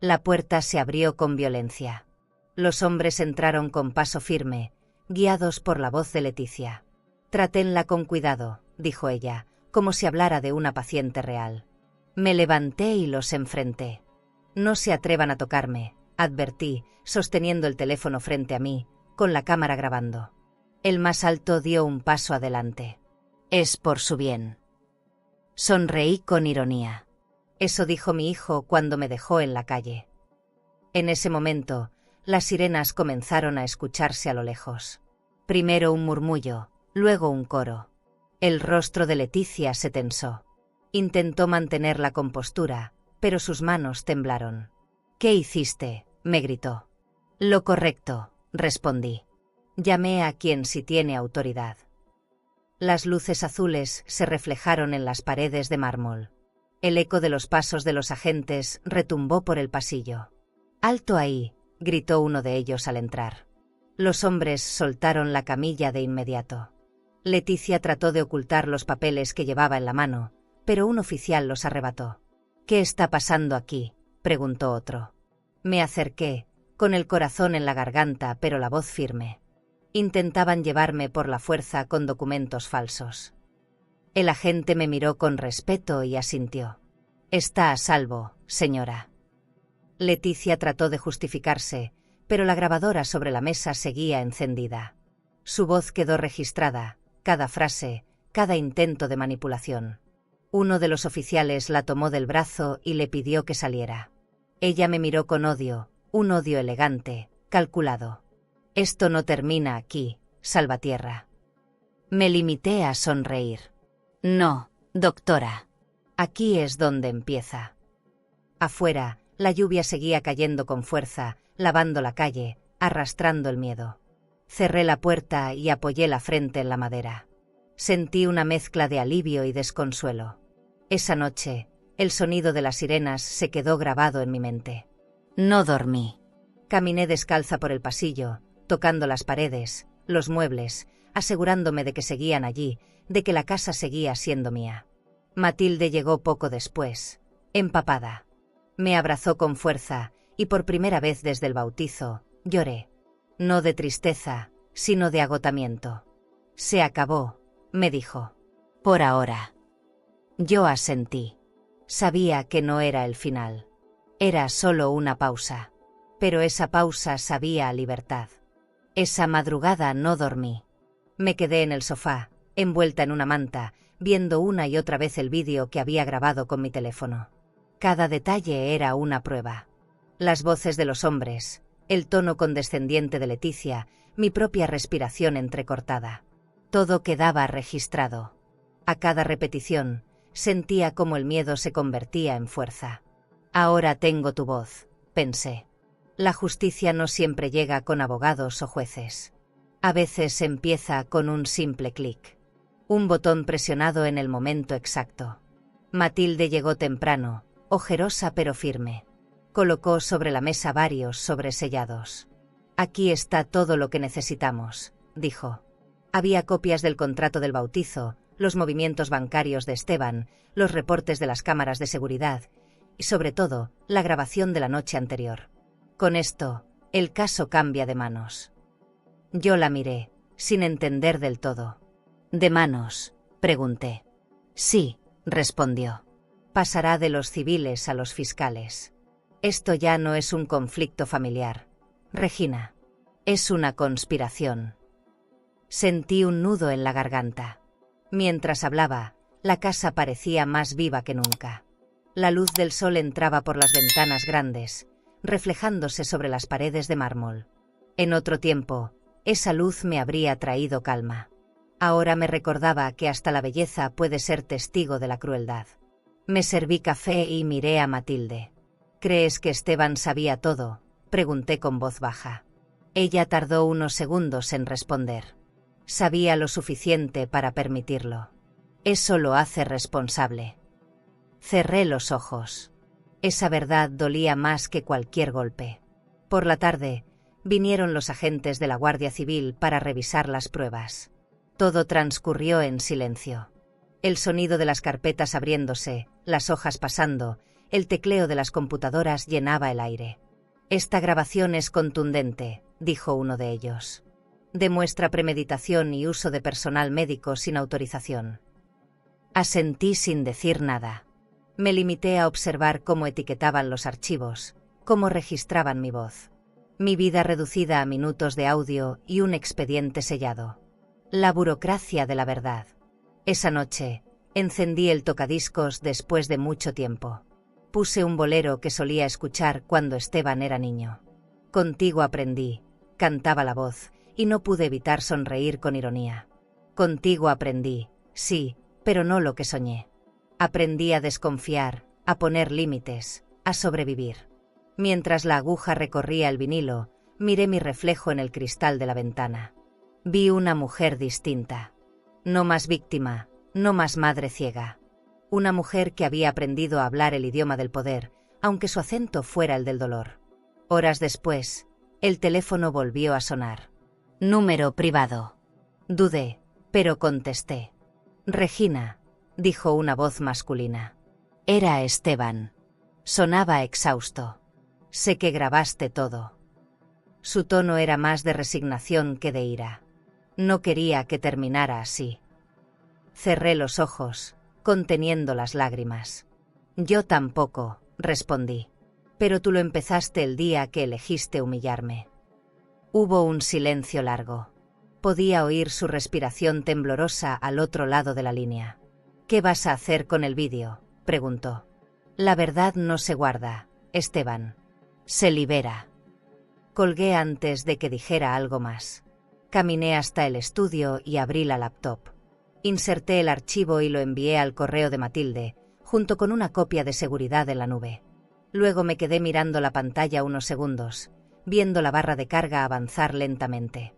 La puerta se abrió con violencia. Los hombres entraron con paso firme, guiados por la voz de Leticia. Trátenla con cuidado, dijo ella, como si hablara de una paciente real. Me levanté y los enfrenté. No se atrevan a tocarme, advertí, sosteniendo el teléfono frente a mí, con la cámara grabando. El más alto dio un paso adelante. Es por su bien. Sonreí con ironía. Eso dijo mi hijo cuando me dejó en la calle. En ese momento, las sirenas comenzaron a escucharse a lo lejos. Primero un murmullo, luego un coro. El rostro de Leticia se tensó. Intentó mantener la compostura, pero sus manos temblaron. ¿Qué hiciste?, me gritó. Lo correcto, respondí. Llamé a quien sí tiene autoridad. Las luces azules se reflejaron en las paredes de mármol. El eco de los pasos de los agentes retumbó por el pasillo. «¡Alto ahí!», gritó uno de ellos al entrar. Los hombres soltaron la camilla de inmediato. Leticia trató de ocultar los papeles que llevaba en la mano, pero un oficial los arrebató. «¿Qué está pasando aquí?», preguntó otro. Me acerqué, con el corazón en la garganta pero la voz firme. Intentaban llevarme por la fuerza con documentos falsos. El agente me miró con respeto y asintió. «Está a salvo, señora». Leticia trató de justificarse, pero la grabadora sobre la mesa seguía encendida. Su voz quedó registrada, cada frase, cada intento de manipulación. Uno de los oficiales la tomó del brazo y le pidió que saliera. Ella me miró con odio, un odio elegante, calculado. «Esto no termina aquí, Salvatierra». Me limité a sonreír. «No, doctora. Aquí es donde empieza». Afuera, la lluvia seguía cayendo con fuerza, lavando la calle, arrastrando el miedo. Cerré la puerta y apoyé la frente en la madera. Sentí una mezcla de alivio y desconsuelo. Esa noche, el sonido de las sirenas se quedó grabado en mi mente. No dormí. Caminé descalza por el pasillo, tocando las paredes, los muebles, asegurándome de que seguían allí, de que la casa seguía siendo mía. Matilde llegó poco después, empapada. Me abrazó con fuerza, y por primera vez desde el bautizo, lloré. No de tristeza, sino de agotamiento. «Se acabó», me dijo. «Por ahora». Yo asentí. Sabía que no era el final. Era solo una pausa. Pero esa pausa sabía a libertad. Esa madrugada no dormí. Me quedé en el sofá, envuelta en una manta, viendo una y otra vez el vídeo que había grabado con mi teléfono. Cada detalle era una prueba. Las voces de los hombres, el tono condescendiente de Leticia, mi propia respiración entrecortada. Todo quedaba registrado. A cada repetición, sentía cómo el miedo se convertía en fuerza. «Ahora tengo tu voz», pensé. La justicia no siempre llega con abogados o jueces. A veces empieza con un simple clic. Un botón presionado en el momento exacto. Matilde llegó temprano, ojerosa pero firme. Colocó sobre la mesa varios sobresellados. «Aquí está todo lo que necesitamos», dijo. Había copias del contrato del bautizo, los movimientos bancarios de Esteban, los reportes de las cámaras de seguridad y, sobre todo, la grabación de la noche anterior. Con esto, el caso cambia de manos. Yo la miré, sin entender del todo. «¿De manos?», pregunté. «Sí», respondió. Pasará de los civiles a los fiscales. Esto ya no es un conflicto familiar, Regina. Es una conspiración. Sentí un nudo en la garganta. Mientras hablaba, la casa parecía más viva que nunca. La luz del sol entraba por las ventanas grandes, reflejándose sobre las paredes de mármol. En otro tiempo, esa luz me habría traído calma. Ahora me recordaba que hasta la belleza puede ser testigo de la crueldad. Me serví café y miré a Matilde. ¿Crees que Esteban sabía todo?, pregunté con voz baja. Ella tardó unos segundos en responder. Sabía lo suficiente para permitirlo. Eso lo hace responsable. Cerré los ojos. Esa verdad dolía más que cualquier golpe. Por la tarde, vinieron los agentes de la Guardia Civil para revisar las pruebas. Todo transcurrió en silencio. El sonido de las carpetas abriéndose, las hojas pasando, el tecleo de las computadoras llenaba el aire. «Esta grabación es contundente», dijo uno de ellos. «Demuestra premeditación y uso de personal médico sin autorización». Asentí sin decir nada. Me limité a observar cómo etiquetaban los archivos, cómo registraban mi voz. Mi vida reducida a minutos de audio y un expediente sellado. La burocracia de la verdad. Esa noche, encendí el tocadiscos después de mucho tiempo. Puse un bolero que solía escuchar cuando Esteban era niño. Contigo aprendí, cantaba la voz, y no pude evitar sonreír con ironía. Contigo aprendí, sí, pero no lo que soñé. Aprendí a desconfiar, a poner límites, a sobrevivir. Mientras la aguja recorría el vinilo, miré mi reflejo en el cristal de la ventana. Vi una mujer distinta. No más víctima, no más madre ciega. Una mujer que había aprendido a hablar el idioma del poder, aunque su acento fuera el del dolor. Horas después, el teléfono volvió a sonar. Número privado. Dudé, pero contesté. «Regina», dijo una voz masculina. Era Esteban. Sonaba exhausto. «Sé que grabaste todo». Su tono era más de resignación que de ira. No quería que terminara así. Cerré los ojos, conteniendo las lágrimas. «Yo tampoco», respondí. «Pero tú lo empezaste el día que elegiste humillarme». Hubo un silencio largo. Podía oír su respiración temblorosa al otro lado de la línea. «¿Qué vas a hacer con el vídeo?», preguntó. «La verdad no se guarda, Esteban. Se libera». Colgué antes de que dijera algo más. Caminé hasta el estudio y abrí la laptop. Inserté el archivo y lo envié al correo de Matilde, junto con una copia de seguridad en la nube. Luego me quedé mirando la pantalla unos segundos, viendo la barra de carga avanzar lentamente.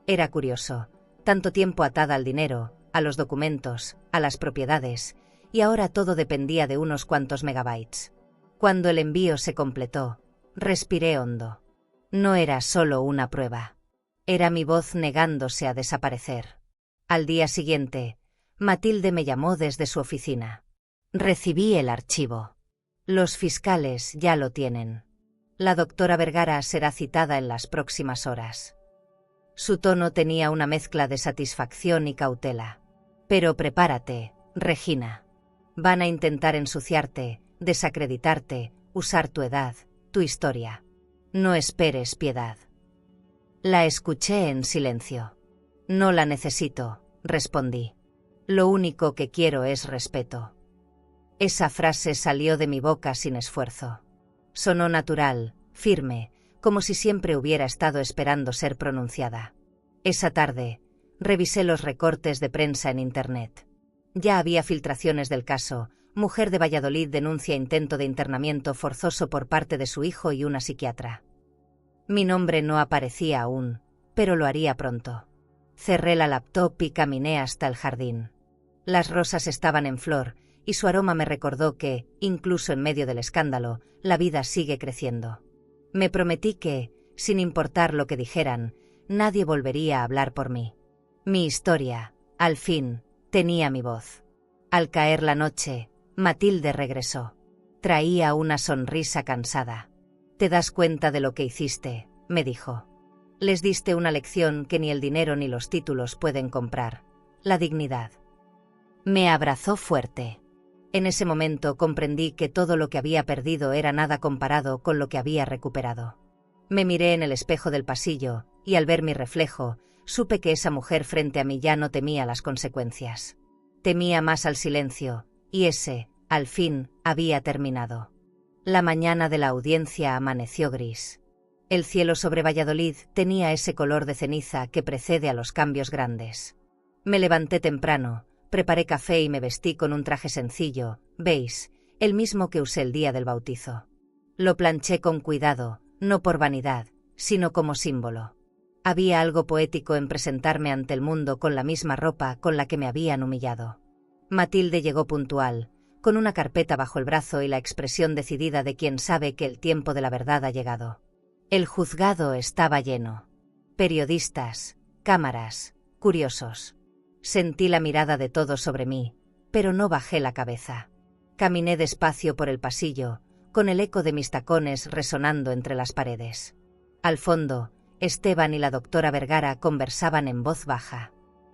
Era curioso, tanto tiempo atada al dinero, a los documentos, a las propiedades, y ahora todo dependía de unos cuantos megabytes. Cuando el envío se completó, respiré hondo. No era solo una prueba. Era mi voz negándose a desaparecer. Al día siguiente, Matilde me llamó desde su oficina. Recibí el archivo. Los fiscales ya lo tienen. La doctora Vergara será citada en las próximas horas. Su tono tenía una mezcla de satisfacción y cautela. Pero prepárate, Regina. Van a intentar ensuciarte, desacreditarte, usar tu edad, tu historia. No esperes piedad. La escuché en silencio. No la necesito, respondí. Lo único que quiero es respeto. Esa frase salió de mi boca sin esfuerzo. Sonó natural, firme, como si siempre hubiera estado esperando ser pronunciada. Esa tarde, revisé los recortes de prensa en Internet. Ya había filtraciones del caso. Mujer de Valladolid denuncia intento de internamiento forzoso por parte de su hijo y una psiquiatra. Mi nombre no aparecía aún, pero lo haría pronto. Cerré la laptop y caminé hasta el jardín. Las rosas estaban en flor, y su aroma me recordó que, incluso en medio del escándalo, la vida sigue creciendo. Me prometí que, sin importar lo que dijeran, nadie volvería a hablar por mí. Mi historia, al fin, tenía mi voz. Al caer la noche, Matilde regresó. Traía una sonrisa cansada. «¿Te das cuenta de lo que hiciste?», me dijo. «Les diste una lección que ni el dinero ni los títulos pueden comprar. La dignidad». Me abrazó fuerte. En ese momento comprendí que todo lo que había perdido era nada comparado con lo que había recuperado. Me miré en el espejo del pasillo, y al ver mi reflejo, supe que esa mujer frente a mí ya no temía las consecuencias. Temía más al silencio, y ese, al fin, había terminado. La mañana de la audiencia amaneció gris. El cielo sobre Valladolid tenía ese color de ceniza que precede a los cambios grandes. Me levanté temprano, preparé café y me vestí con un traje sencillo, beige, el mismo que usé el día del bautizo. Lo planché con cuidado, no por vanidad, sino como símbolo. Había algo poético en presentarme ante el mundo con la misma ropa con la que me habían humillado. Matilde llegó puntual, con una carpeta bajo el brazo y la expresión decidida de quien sabe que el tiempo de la verdad ha llegado. El juzgado estaba lleno. Periodistas, cámaras, curiosos. Sentí la mirada de todos sobre mí, pero no bajé la cabeza. Caminé despacio por el pasillo, con el eco de mis tacones resonando entre las paredes. Al fondo, Esteban y la doctora Vergara conversaban en voz baja.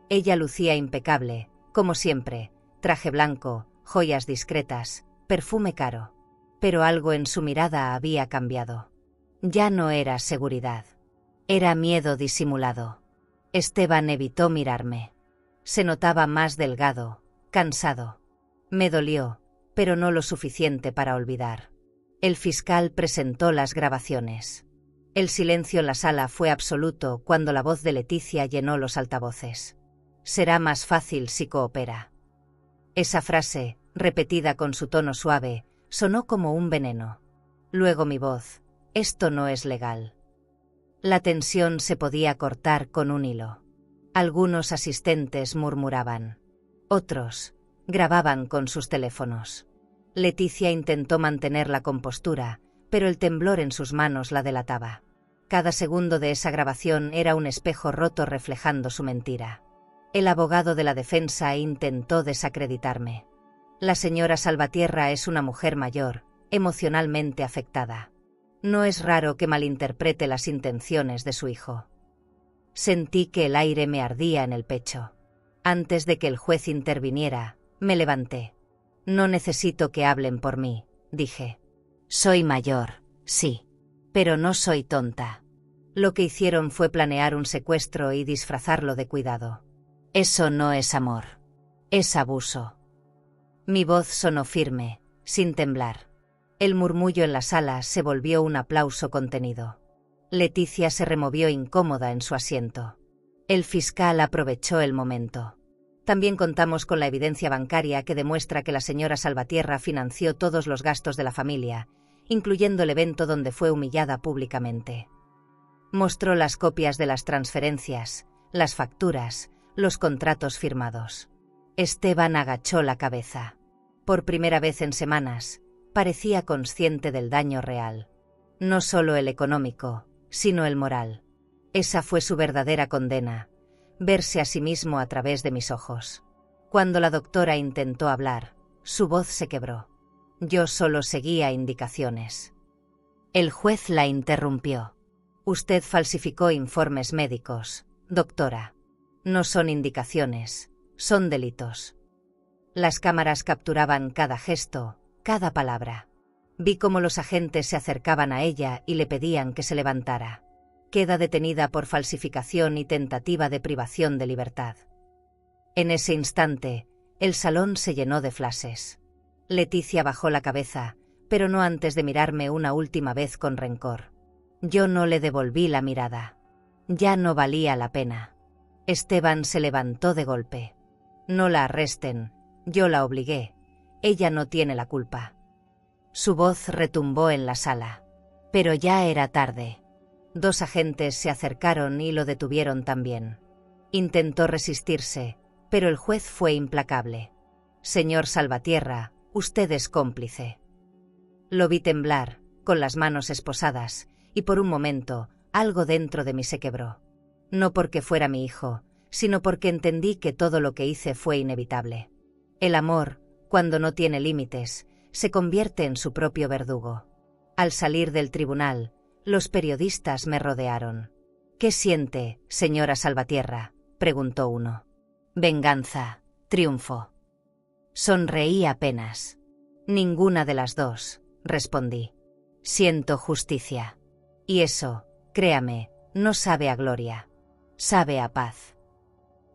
Ella lucía impecable, como siempre, traje blanco, joyas discretas, perfume caro. Pero algo en su mirada había cambiado. Ya no era seguridad. Era miedo disimulado. Esteban evitó mirarme. Se notaba más delgado, cansado. Me dolió, pero no lo suficiente para olvidar. El fiscal presentó las grabaciones. El silencio en la sala fue absoluto cuando la voz de Leticia llenó los altavoces. Será más fácil si coopera. Esa frase, repetida con su tono suave, sonó como un veneno. Luego mi voz: esto no es legal. La tensión se podía cortar con un hilo. Algunos asistentes murmuraban. Otros grababan con sus teléfonos. Leticia intentó mantener la compostura, pero el temblor en sus manos la delataba. Cada segundo de esa grabación era un espejo roto reflejando su mentira. El abogado de la defensa intentó desacreditarme. La señora Salvatierra es una mujer mayor, emocionalmente afectada. No es raro que malinterprete las intenciones de su hijo. Sentí que el aire me ardía en el pecho. Antes de que el juez interviniera, me levanté. No necesito que hablen por mí, dije. Soy mayor, sí, pero no soy tonta. Lo que hicieron fue planear un secuestro y disfrazarlo de cuidado. Eso no es amor. Es abuso. Mi voz sonó firme, sin temblar. El murmullo en la sala se volvió un aplauso contenido. Leticia se removió incómoda en su asiento. El fiscal aprovechó el momento. También contamos con la evidencia bancaria que demuestra que la señora Salvatierra financió todos los gastos de la familia, incluyendo el evento donde fue humillada públicamente. Mostró las copias de las transferencias, las facturas, los contratos firmados. Esteban agachó la cabeza. Por primera vez en semanas, parecía consciente del daño real. No solo el económico, sino el moral. Esa fue su verdadera condena, verse a sí mismo a través de mis ojos. Cuando la doctora intentó hablar, su voz se quebró. Yo solo seguía indicaciones. El juez la interrumpió. Usted falsificó informes médicos, doctora. No son indicaciones, son delitos. Las cámaras capturaban cada gesto, cada palabra. Vi cómo los agentes se acercaban a ella y le pedían que se levantara. Queda detenida por falsificación y tentativa de privación de libertad. En ese instante, el salón se llenó de flashes. Leticia bajó la cabeza, pero no antes de mirarme una última vez con rencor. Yo no le devolví la mirada. Ya no valía la pena. Esteban se levantó de golpe. No la arresten, yo la obligué. Ella no tiene la culpa. Su voz retumbó en la sala. Pero ya era tarde. 2 agentes se acercaron y lo detuvieron también. Intentó resistirse, pero el juez fue implacable. Señor Salvatierra, usted es cómplice. Lo vi temblar, con las manos esposadas, y por un momento, algo dentro de mí se quebró. No porque fuera mi hijo, sino porque entendí que todo lo que hice fue inevitable. El amor, cuando no tiene límites, se convierte en su propio verdugo. Al salir del tribunal, los periodistas me rodearon. ¿Qué siente, señora Salvatierra?, preguntó uno. Venganza, triunfo. Sonreí apenas. Ninguna de las dos, respondí. Siento justicia. Y eso, créame, no sabe a gloria. Sabe a paz.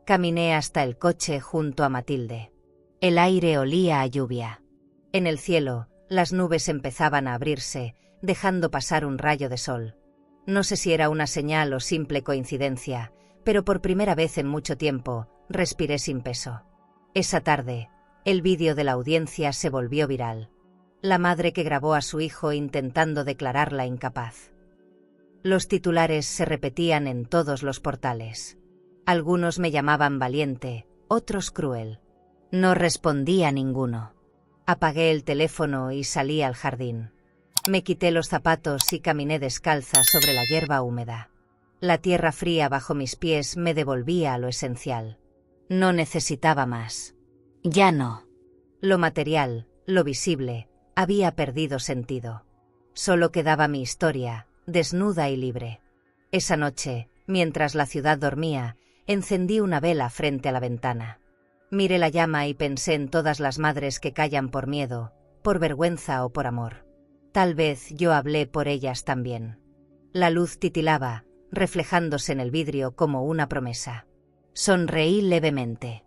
Caminé hasta el coche junto a Matilde. El aire olía a lluvia. En el cielo, las nubes empezaban a abrirse, dejando pasar un rayo de sol. No sé si era una señal o simple coincidencia, pero por primera vez en mucho tiempo, respiré sin peso. Esa tarde, el vídeo de la audiencia se volvió viral. La madre que grabó a su hijo intentando declararla incapaz. Los titulares se repetían en todos los portales. Algunos me llamaban valiente, otros cruel. No respondí a ninguno. Apagué el teléfono y salí al jardín. Me quité los zapatos y caminé descalza sobre la hierba húmeda. La tierra fría bajo mis pies me devolvía a lo esencial. No necesitaba más. Ya no. Lo material, lo visible, había perdido sentido. Solo quedaba mi historia, desnuda y libre. Esa noche, mientras la ciudad dormía, encendí una vela frente a la ventana. Miré la llama y pensé en todas las madres que callan por miedo, por vergüenza o por amor. Tal vez yo hablé por ellas también. La luz titilaba, reflejándose en el vidrio como una promesa. Sonreí levemente.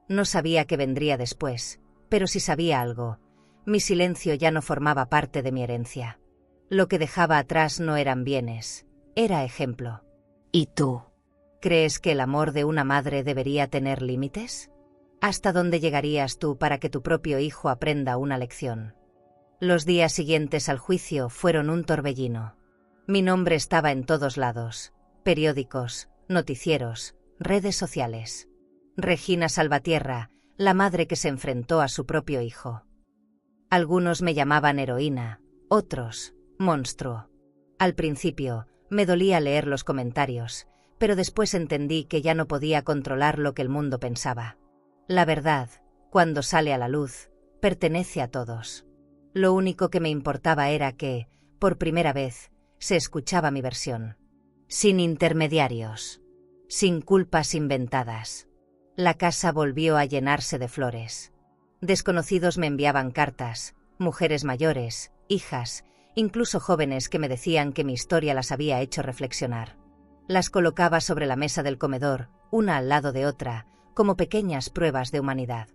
No sabía qué vendría después, pero sí sabía algo. Mi silencio ya no formaba parte de mi herencia. Lo que dejaba atrás no eran bienes, era ejemplo. ¿Y tú? ¿Crees que el amor de una madre debería tener límites? ¿Hasta dónde llegarías tú para que tu propio hijo aprenda una lección? Los días siguientes al juicio fueron un torbellino. Mi nombre estaba en todos lados: periódicos, noticieros, redes sociales. Regina Salvatierra, la madre que se enfrentó a su propio hijo. Algunos me llamaban heroína, otros, monstruo. Al principio, me dolía leer los comentarios, pero después entendí que ya no podía controlar lo que el mundo pensaba. La verdad, cuando sale a la luz, pertenece a todos. Lo único que me importaba era que, por primera vez, se escuchaba mi versión. Sin intermediarios. Sin culpas inventadas. La casa volvió a llenarse de flores. Desconocidos me enviaban cartas, mujeres mayores, hijas, incluso jóvenes que me decían que mi historia las había hecho reflexionar. Las colocaba sobre la mesa del comedor, una al lado de otra, como pequeñas pruebas de humanidad.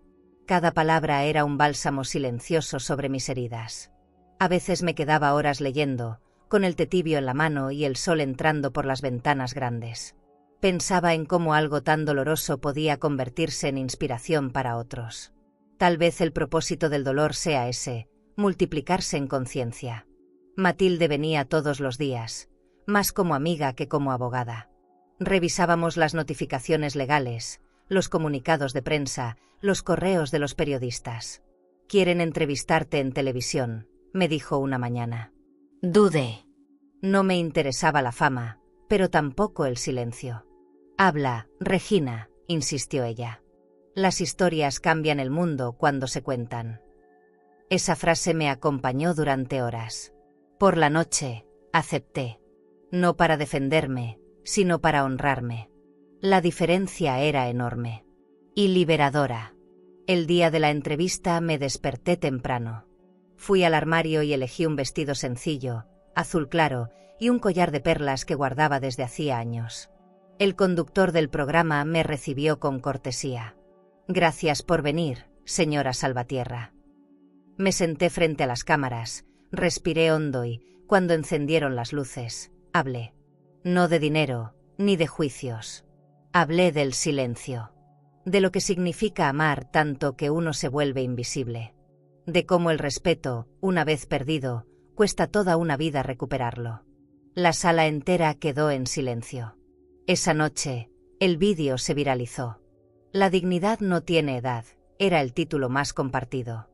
Cada palabra era un bálsamo silencioso sobre mis heridas. A veces me quedaba horas leyendo, con el té tibio en la mano y el sol entrando por las ventanas grandes. Pensaba en cómo algo tan doloroso podía convertirse en inspiración para otros. Tal vez el propósito del dolor sea ese, multiplicarse en conciencia. Matilde venía todos los días, más como amiga que como abogada. Revisábamos las notificaciones legales, los comunicados de prensa, los correos de los periodistas. «Quieren entrevistarte en televisión», me dijo una mañana. Dudé. No me interesaba la fama, pero tampoco el silencio. «Habla, Regina», insistió ella. «Las historias cambian el mundo cuando se cuentan». Esa frase me acompañó durante horas. Por la noche, acepté. No para defenderme, sino para honrarme. La diferencia era enorme. Y liberadora. El día de la entrevista me desperté temprano. Fui al armario y elegí un vestido sencillo, azul claro, y un collar de perlas que guardaba desde hacía años. El conductor del programa me recibió con cortesía. «Gracias por venir, señora Salvatierra». Me senté frente a las cámaras, respiré hondo y, cuando encendieron las luces, hablé. No de dinero, ni de juicios. Hablé del silencio. De lo que significa amar tanto que uno se vuelve invisible. De cómo el respeto, una vez perdido, cuesta toda una vida recuperarlo. La sala entera quedó en silencio. Esa noche, el vídeo se viralizó. «La dignidad no tiene edad», era el título más compartido.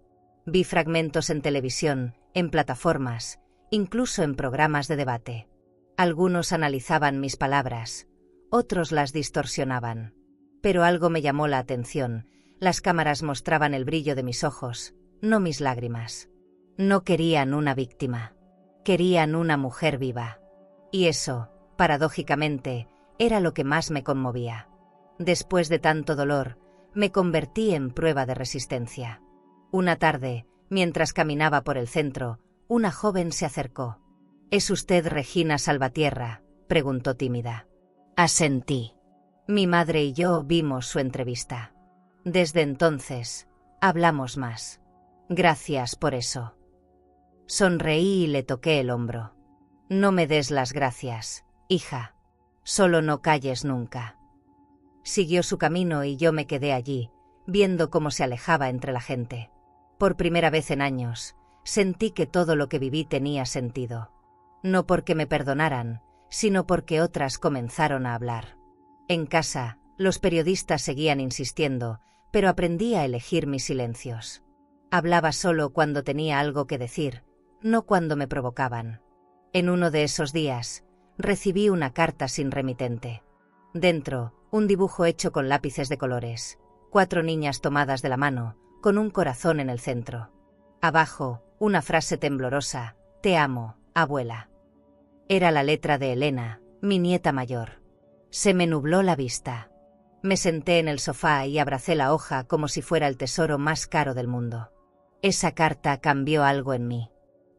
Vi fragmentos en televisión, en plataformas, incluso en programas de debate. Algunos analizaban mis palabras, otros las distorsionaban. Pero algo me llamó la atención: las cámaras mostraban el brillo de mis ojos, no mis lágrimas. No querían una víctima, querían una mujer viva. Y eso, paradójicamente, era lo que más me conmovía. Después de tanto dolor, me convertí en prueba de resistencia. Una tarde, mientras caminaba por el centro, una joven se acercó. —¿Es usted Regina Salvatierra? —preguntó tímida. Asentí. Mi madre y yo vimos su entrevista. Desde entonces, hablamos más. Gracias por eso. Sonreí y le toqué el hombro. No me des las gracias, hija. Solo no calles nunca. Siguió su camino y yo me quedé allí, viendo cómo se alejaba entre la gente. Por primera vez en años, sentí que todo lo que viví tenía sentido. No porque me perdonaran, sino porque otras comenzaron a hablar. En casa, los periodistas seguían insistiendo, pero aprendí a elegir mis silencios. Hablaba solo cuando tenía algo que decir, no cuando me provocaban. En uno de esos días, recibí una carta sin remitente. Dentro, un dibujo hecho con lápices de colores, 4 niñas tomadas de la mano, con un corazón en el centro. Abajo, una frase temblorosa: «Te amo, abuela». Era la letra de Elena, mi nieta mayor. Se me nubló la vista. Me senté en el sofá y abracé la hoja como si fuera el tesoro más caro del mundo. Esa carta cambió algo en mí.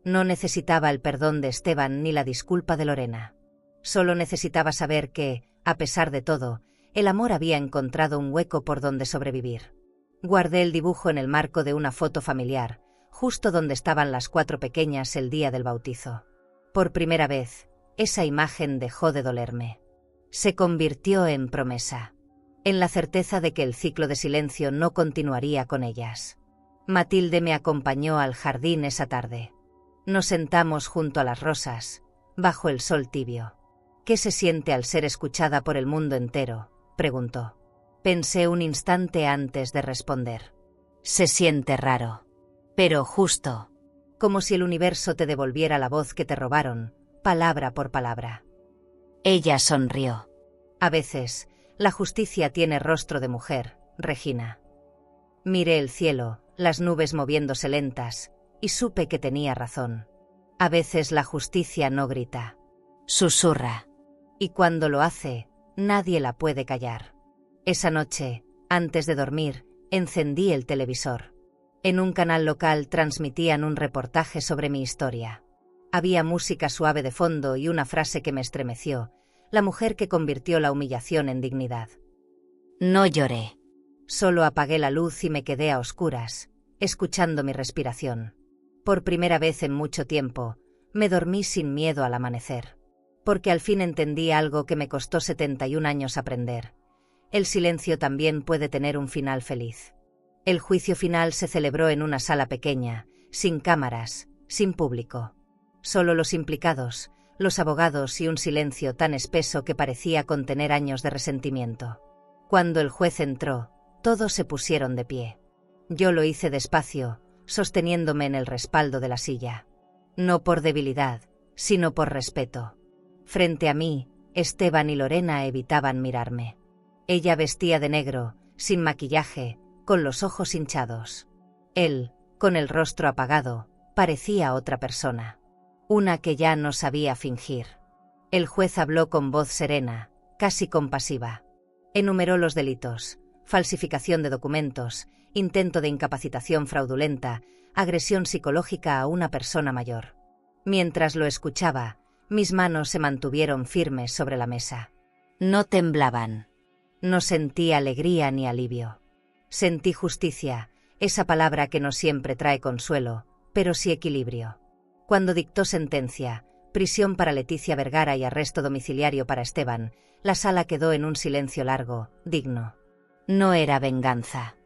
No necesitaba el perdón de Esteban ni la disculpa de Lorena. Solo necesitaba saber que, a pesar de todo, el amor había encontrado un hueco por donde sobrevivir. Guardé el dibujo en el marco de una foto familiar, justo donde estaban las 4 pequeñas el día del bautizo. Por primera vez, esa imagen dejó de dolerme. Se convirtió en promesa, en la certeza de que el ciclo de silencio no continuaría con ellas. Matilde me acompañó al jardín esa tarde. Nos sentamos junto a las rosas, bajo el sol tibio. ¿Qué se siente al ser escuchada por el mundo entero?, preguntó. Pensé un instante antes de responder. Se siente raro, pero justo. Como si el universo te devolviera la voz que te robaron, palabra por palabra. Ella sonrió. A veces, la justicia tiene rostro de mujer, Regina. Miré el cielo, las nubes moviéndose lentas, y supe que tenía razón. A veces la justicia no grita. Susurra. Y cuando lo hace, nadie la puede callar. Esa noche, antes de dormir, encendí el televisor. En un canal local transmitían un reportaje sobre mi historia. Había música suave de fondo y una frase que me estremeció: la mujer que convirtió la humillación en dignidad. No lloré. Solo apagué la luz y me quedé a oscuras, escuchando mi respiración. Por primera vez en mucho tiempo, me dormí sin miedo al amanecer. Porque al fin entendí algo que me costó 71 años aprender. El silencio también puede tener un final feliz. El juicio final se celebró en una sala pequeña, sin cámaras, sin público. Solo los implicados, los abogados y un silencio tan espeso que parecía contener años de resentimiento. Cuando el juez entró, todos se pusieron de pie. Yo lo hice despacio, sosteniéndome en el respaldo de la silla. No por debilidad, sino por respeto. Frente a mí, Esteban y Lorena evitaban mirarme. Ella vestía de negro, sin maquillaje, con los ojos hinchados. Él, con el rostro apagado, parecía otra persona. Una que ya no sabía fingir. El juez habló con voz serena, casi compasiva. Enumeró los delitos: falsificación de documentos, intento de incapacitación fraudulenta, agresión psicológica a una persona mayor. Mientras lo escuchaba, mis manos se mantuvieron firmes sobre la mesa. No temblaban. No sentí alegría ni alivio. Sentí justicia, esa palabra que no siempre trae consuelo, pero sí equilibrio. Cuando dictó sentencia, prisión para Leticia Vergara y arresto domiciliario para Esteban, la sala quedó en un silencio largo, digno. No era venganza.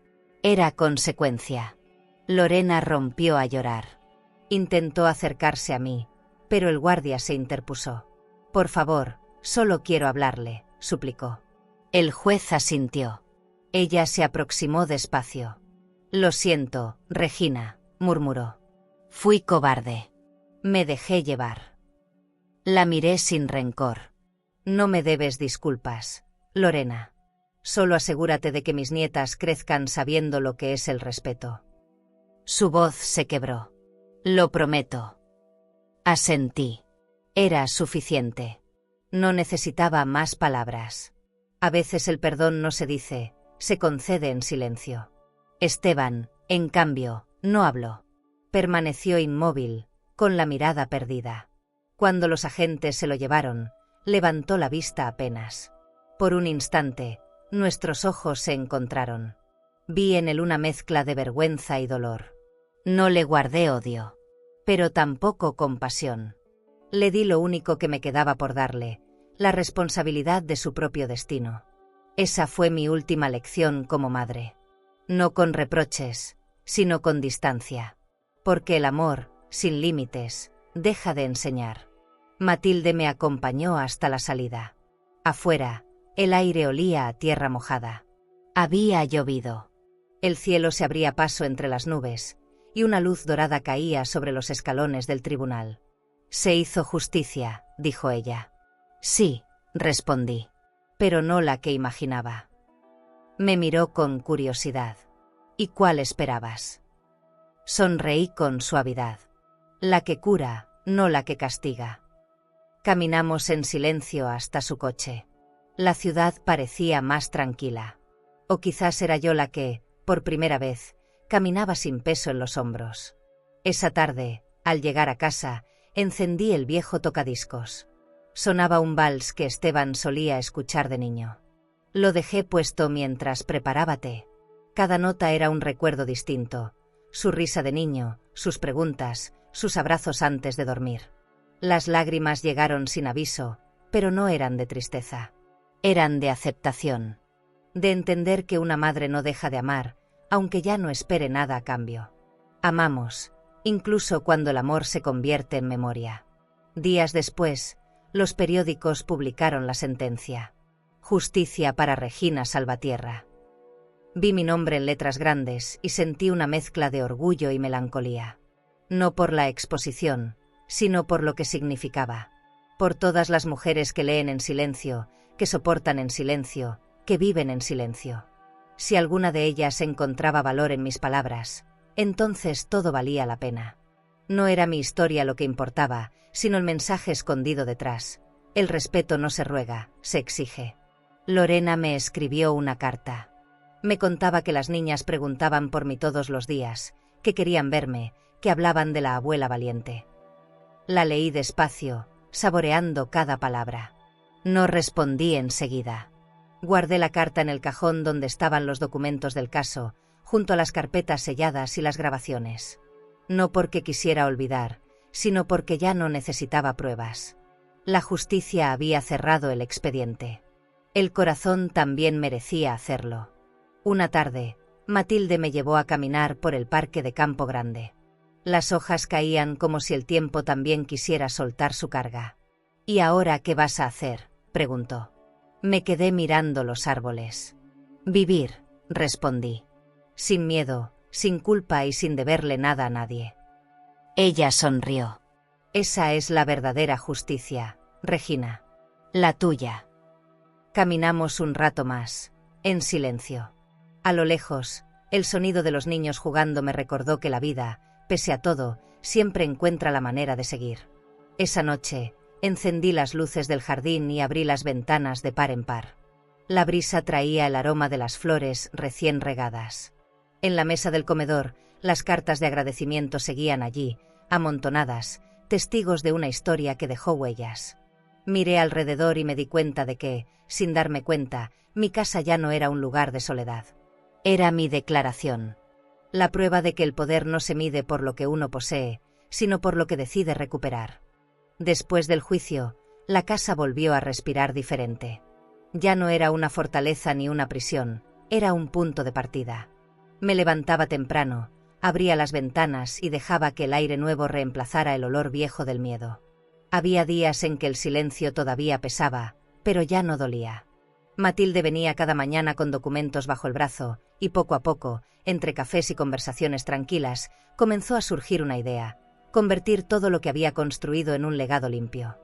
Era consecuencia. Lorena rompió a llorar. Intentó acercarse a mí, pero el guardia se interpuso. Por favor, solo quiero hablarle, suplicó. El juez asintió. Ella se aproximó despacio. Lo siento, Regina, murmuró. Fui cobarde. Me dejé llevar. La miré sin rencor. No me debes disculpas, Lorena. Solo asegúrate de que mis nietas crezcan sabiendo lo que es el respeto. Su voz se quebró. Lo prometo. Asentí. Era suficiente. No necesitaba más palabras. A veces el perdón no se dice, se concede en silencio. Esteban, en cambio, No habló. Permaneció inmóvil, con la mirada perdida. Cuando los agentes se lo llevaron, levantó la vista apenas. Por un instante, nuestros ojos se encontraron. Vi en él una mezcla de vergüenza y dolor. No le guardé odio, pero tampoco compasión. Le di lo único que me quedaba por darle, la responsabilidad de su propio destino. Esa fue mi última lección como madre. No con reproches, sino con distancia. Porque el amor, sin límites, deja de enseñar. Matilde me acompañó hasta la salida. Afuera, el aire olía a tierra mojada. Había llovido. El cielo se abría paso entre las nubes, y una luz dorada caía sobre los escalones del tribunal. «Se hizo justicia», dijo ella. «Sí», respondí, «pero no la que imaginaba». Me miró con curiosidad. «¿Y cuál esperabas?» Sonreí con suavidad. «La que cura, no la que castiga». Caminamos en silencio hasta su coche. La ciudad parecía más tranquila. O quizás era yo la que, por primera vez, caminaba sin peso en los hombros. Esa tarde, al llegar a casa, encendí el viejo tocadiscos. Sonaba un vals que Esteban solía escuchar de niño. Lo dejé puesto mientras preparaba té. Cada nota era un recuerdo distinto. Su risa de niño, sus preguntas, sus abrazos antes de dormir. Las lágrimas llegaron sin aviso, pero no eran de tristeza. Eran de aceptación. De entender que una madre no deja de amar, aunque ya no espere nada a cambio. Amamos, incluso cuando el amor se convierte en memoria. Días después, los periódicos publicaron la sentencia. Justicia para Regina Salvatierra. Vi mi nombre en letras grandes y sentí una mezcla de orgullo y melancolía. No por la exposición, sino por lo que significaba. Por todas las mujeres que leen en silencio, que soportan en silencio, que viven en silencio. Si alguna de ellas encontraba valor en mis palabras, entonces todo valía la pena. No era mi historia lo que importaba, sino el mensaje escondido detrás. El respeto no se ruega, se exige. Lorena me escribió una carta. Me contaba que las niñas preguntaban por mí todos los días, que querían verme, que hablaban de la abuela valiente. La leí despacio, saboreando cada palabra. No respondí enseguida. Guardé la carta en el cajón donde estaban los documentos del caso, junto a las carpetas selladas y las grabaciones. No porque quisiera olvidar, sino porque ya no necesitaba pruebas. La justicia había cerrado el expediente. El corazón también merecía hacerlo. Una tarde, Matilde me llevó a caminar por el parque de Campo Grande. Las hojas caían como si el tiempo también quisiera soltar su carga. «¿Y ahora qué vas a hacer?», preguntó. Me quedé mirando los árboles. «Vivir», respondí. Sin miedo, sin culpa y sin deberle nada a nadie. Ella sonrió. «Esa es la verdadera justicia, Regina. La tuya». Caminamos un rato más, en silencio. A lo lejos, el sonido de los niños jugando me recordó que la vida, pese a todo, siempre encuentra la manera de seguir. Esa noche, encendí las luces del jardín y abrí las ventanas de par en par. La brisa traía el aroma de las flores recién regadas. En la mesa del comedor, las cartas de agradecimiento seguían allí, amontonadas, testigos de una historia que dejó huellas. Miré alrededor y me di cuenta de que, sin darme cuenta, mi casa ya no era un lugar de soledad. Era mi declaración. La prueba de que el poder no se mide por lo que uno posee, sino por lo que decide recuperar. Después del juicio, la casa volvió a respirar diferente. Ya no era una fortaleza ni una prisión, era un punto de partida. Me levantaba temprano, abría las ventanas y dejaba que el aire nuevo reemplazara el olor viejo del miedo. Había días en que el silencio todavía pesaba, pero ya no dolía. Matilde venía cada mañana con documentos bajo el brazo, y poco a poco, entre cafés y conversaciones tranquilas, comenzó a surgir una idea: convertir todo lo que había construido en un legado limpio.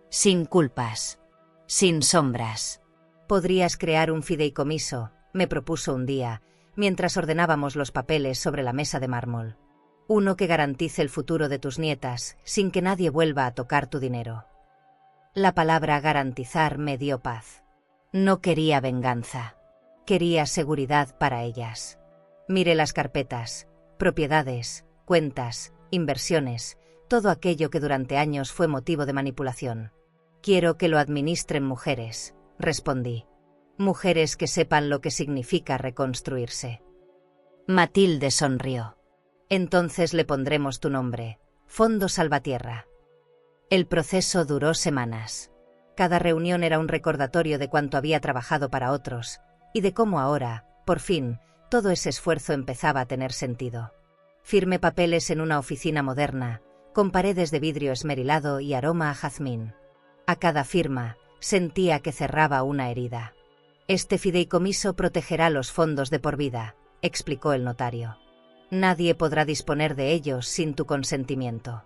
Sin culpas. Sin sombras. Podrías crear un fideicomiso, me propuso un día, mientras ordenábamos los papeles sobre la mesa de mármol. Uno que garantice el futuro de tus nietas, sin que nadie vuelva a tocar tu dinero. La palabra garantizar me dio paz. No quería venganza. Quería seguridad para ellas. Miré las carpetas. propiedades, cuentas, inversiones, todo aquello que durante años fue motivo de manipulación. Quiero que lo administren mujeres, respondí. Mujeres que sepan lo que significa reconstruirse. Matilde sonrió. Entonces le pondremos tu nombre, Fondo Salvatierra. El proceso duró semanas. Cada reunión era un recordatorio de cuánto había trabajado para otros, y de cómo ahora, por fin, todo ese esfuerzo empezaba a tener sentido. Firmé papeles en una oficina moderna, con paredes de vidrio esmerilado y aroma a jazmín. A cada firma, sentía que cerraba una herida. Este fideicomiso protegerá los fondos de por vida, explicó el notario. Nadie podrá disponer de ellos sin tu consentimiento.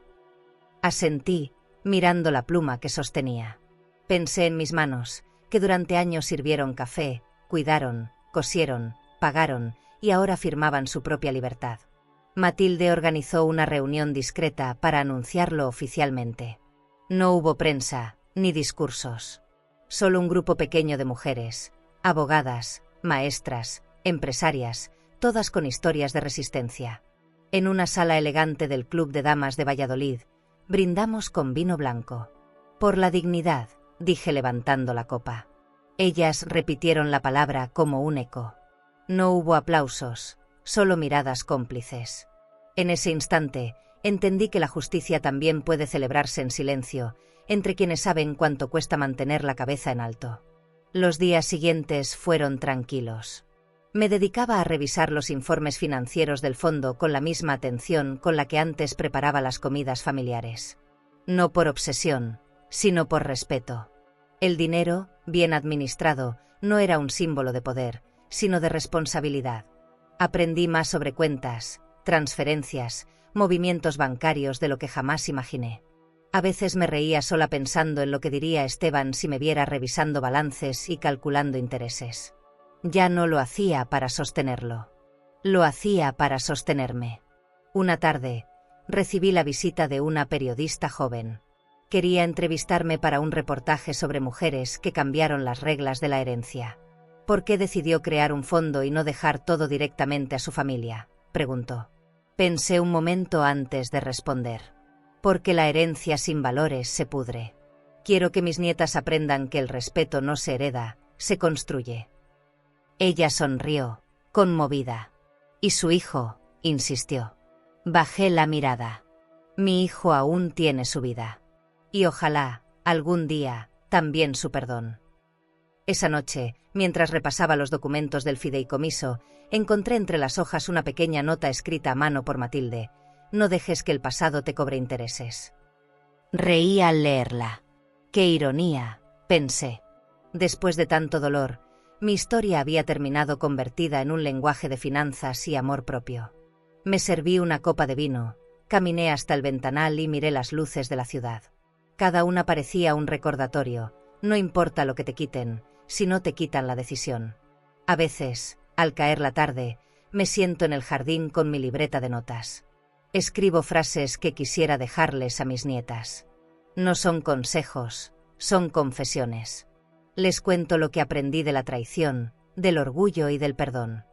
Asentí, mirando la pluma que sostenía. Pensé en mis manos, que durante años sirvieron café, cuidaron, cosieron, pagaron y ahora firmaban su propia libertad. Matilde organizó una reunión discreta para anunciarlo oficialmente. No hubo prensa, ni discursos. Solo un grupo pequeño de mujeres, abogadas, maestras, empresarias, todas con historias de resistencia. En una sala elegante del Club de Damas de Valladolid, brindamos con vino blanco. Por la dignidad, dije levantando la copa. Ellas repitieron la palabra como un eco. No hubo aplausos, solo miradas cómplices. En ese instante, entendí que la justicia también puede celebrarse en silencio, entre quienes saben cuánto cuesta mantener la cabeza en alto. Los días siguientes fueron tranquilos. Me dedicaba a revisar los informes financieros del fondo con la misma atención con la que antes preparaba las comidas familiares. No por obsesión, sino por respeto. El dinero, bien administrado, no era un símbolo de poder, sino de responsabilidad. Aprendí más sobre cuentas, transferencias, movimientos bancarios de lo que jamás imaginé. A veces me reía sola pensando en lo que diría Esteban si me viera revisando balances y calculando intereses. Ya no lo hacía para sostenerlo. Lo hacía para sostenerme. Una tarde, recibí la visita de una periodista joven. Quería entrevistarme para un reportaje sobre mujeres que cambiaron las reglas de la herencia. ¿Por qué decidió crear un fondo y no dejar todo directamente a su familia?, preguntó. Pensé un momento antes de responder. Porque la herencia sin valores se pudre. Quiero que mis nietas aprendan que el respeto no se hereda, se construye. Ella sonrió, conmovida. ¿Y su hijo?, insistió. Bajé la mirada. Mi hijo aún tiene su vida. Y ojalá, algún día, también su perdón. Esa noche, mientras repasaba los documentos del fideicomiso, encontré entre las hojas una pequeña nota escrita a mano por Matilde. No dejes que el pasado te cobre intereses. Reí al leerla. ¡Qué ironía!, pensé. Después de tanto dolor, mi historia había terminado convertida en un lenguaje de finanzas y amor propio. Me serví una copa de vino, caminé hasta el ventanal y miré las luces de la ciudad. Cada una parecía un recordatorio. No importa lo que te quiten, si no te quitan la decisión. A veces, al caer la tarde, me siento en el jardín con mi libreta de notas. Escribo frases que quisiera dejarles a mis nietas. No son consejos, son confesiones. Les cuento lo que aprendí de la traición, del orgullo y del perdón.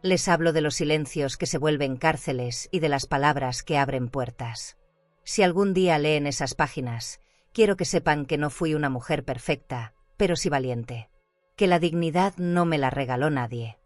Les hablo de los silencios que se vuelven cárceles y de las palabras que abren puertas. Si algún día leen esas páginas, quiero que sepan que no fui una mujer perfecta, pero sí valiente. Que la dignidad no me la regaló nadie.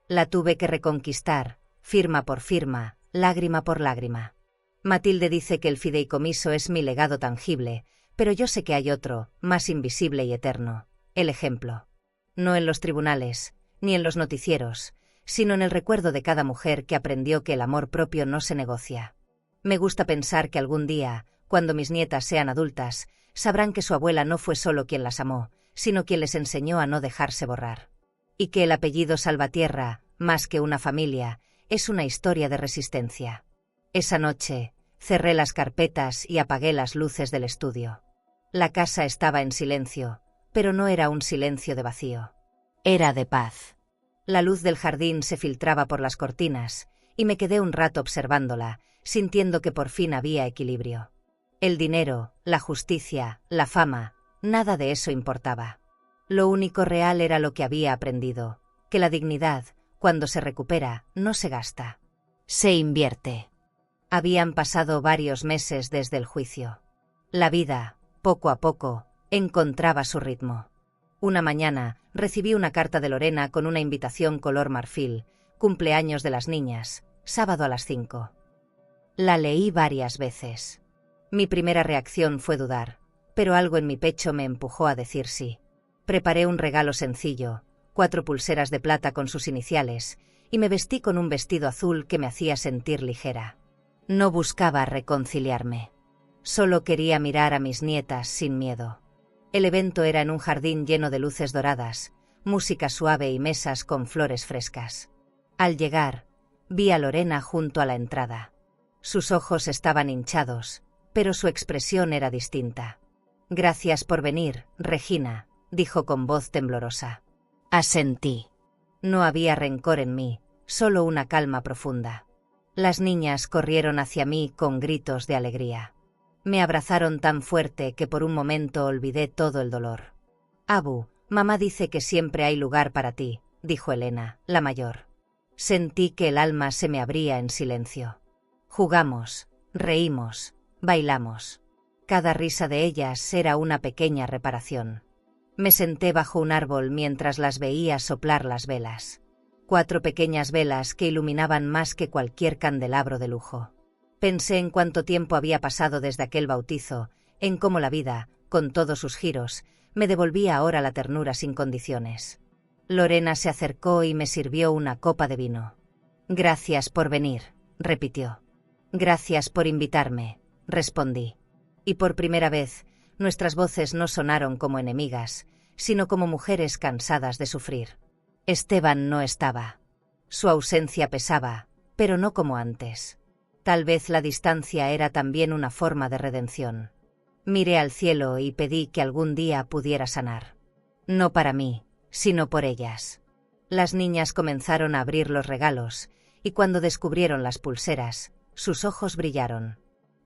La tuve que reconquistar, firma por firma, lágrima por lágrima. Matilde dice que el fideicomiso es mi legado tangible, pero yo sé que hay otro, más invisible y eterno, el ejemplo. No en los tribunales, ni en los noticieros, sino en el recuerdo de cada mujer que aprendió que el amor propio no se negocia. Me gusta pensar que algún día, cuando mis nietas sean adultas, sabrán que su abuela no fue solo quien las amó, sino quien les enseñó a no dejarse borrar. Y que el apellido Salvatierra, más que una familia, es una historia de resistencia. Esa noche, cerré las carpetas y apagué las luces del estudio. La casa estaba en silencio, pero no era un silencio de vacío. Era de paz. La luz del jardín se filtraba por las cortinas, y me quedé un rato observándola, sintiendo que por fin había equilibrio. El dinero, la justicia, la fama, nada de eso importaba. Lo único real era lo que había aprendido, que la dignidad, cuando se recupera, no se gasta. Se invierte. Habían pasado varios meses desde el juicio. La vida, poco a poco, encontraba su ritmo. Una mañana, recibí una carta de Lorena con una invitación color marfil, cumpleaños de las niñas, sábado a las 5. La leí varias veces. Mi primera reacción fue dudar, pero algo en mi pecho me empujó a decir sí. Preparé un regalo sencillo, 4 pulseras de plata con sus iniciales, y me vestí con un vestido azul que me hacía sentir ligera. No buscaba reconciliarme. Solo quería mirar a mis nietas sin miedo. El evento era en un jardín lleno de luces doradas, música suave y mesas con flores frescas. Al llegar, vi a Lorena junto a la entrada. Sus ojos estaban hinchados, pero su expresión era distinta. «Gracias por venir, Regina», dijo con voz temblorosa. Asentí. No había rencor en mí, solo una calma profunda. Las niñas corrieron hacia mí con gritos de alegría. Me abrazaron tan fuerte que por un momento olvidé todo el dolor. «Abu, mamá dice que siempre hay lugar para ti», dijo Elena, la mayor. Sentí que el alma se me abría en silencio. Jugamos, reímos, bailamos. Cada risa de ellas era una pequeña reparación. Me senté bajo un árbol mientras las veía soplar las velas. 4 pequeñas velas que iluminaban más que cualquier candelabro de lujo. Pensé en cuánto tiempo había pasado desde aquel bautizo, en cómo la vida, con todos sus giros, me devolvía ahora la ternura sin condiciones. Lorena se acercó y me sirvió una copa de vino. «Gracias por venir», repitió. «Gracias por invitarme», respondí. Y por primera vez, nuestras voces no sonaron como enemigas, sino como mujeres cansadas de sufrir. Esteban no estaba. Su ausencia pesaba, pero no como antes. Tal vez la distancia era también una forma de redención. Miré al cielo y pedí que algún día pudiera sanar. No para mí, sino por ellas. Las niñas comenzaron a abrir los regalos, y cuando descubrieron las pulseras, sus ojos brillaron.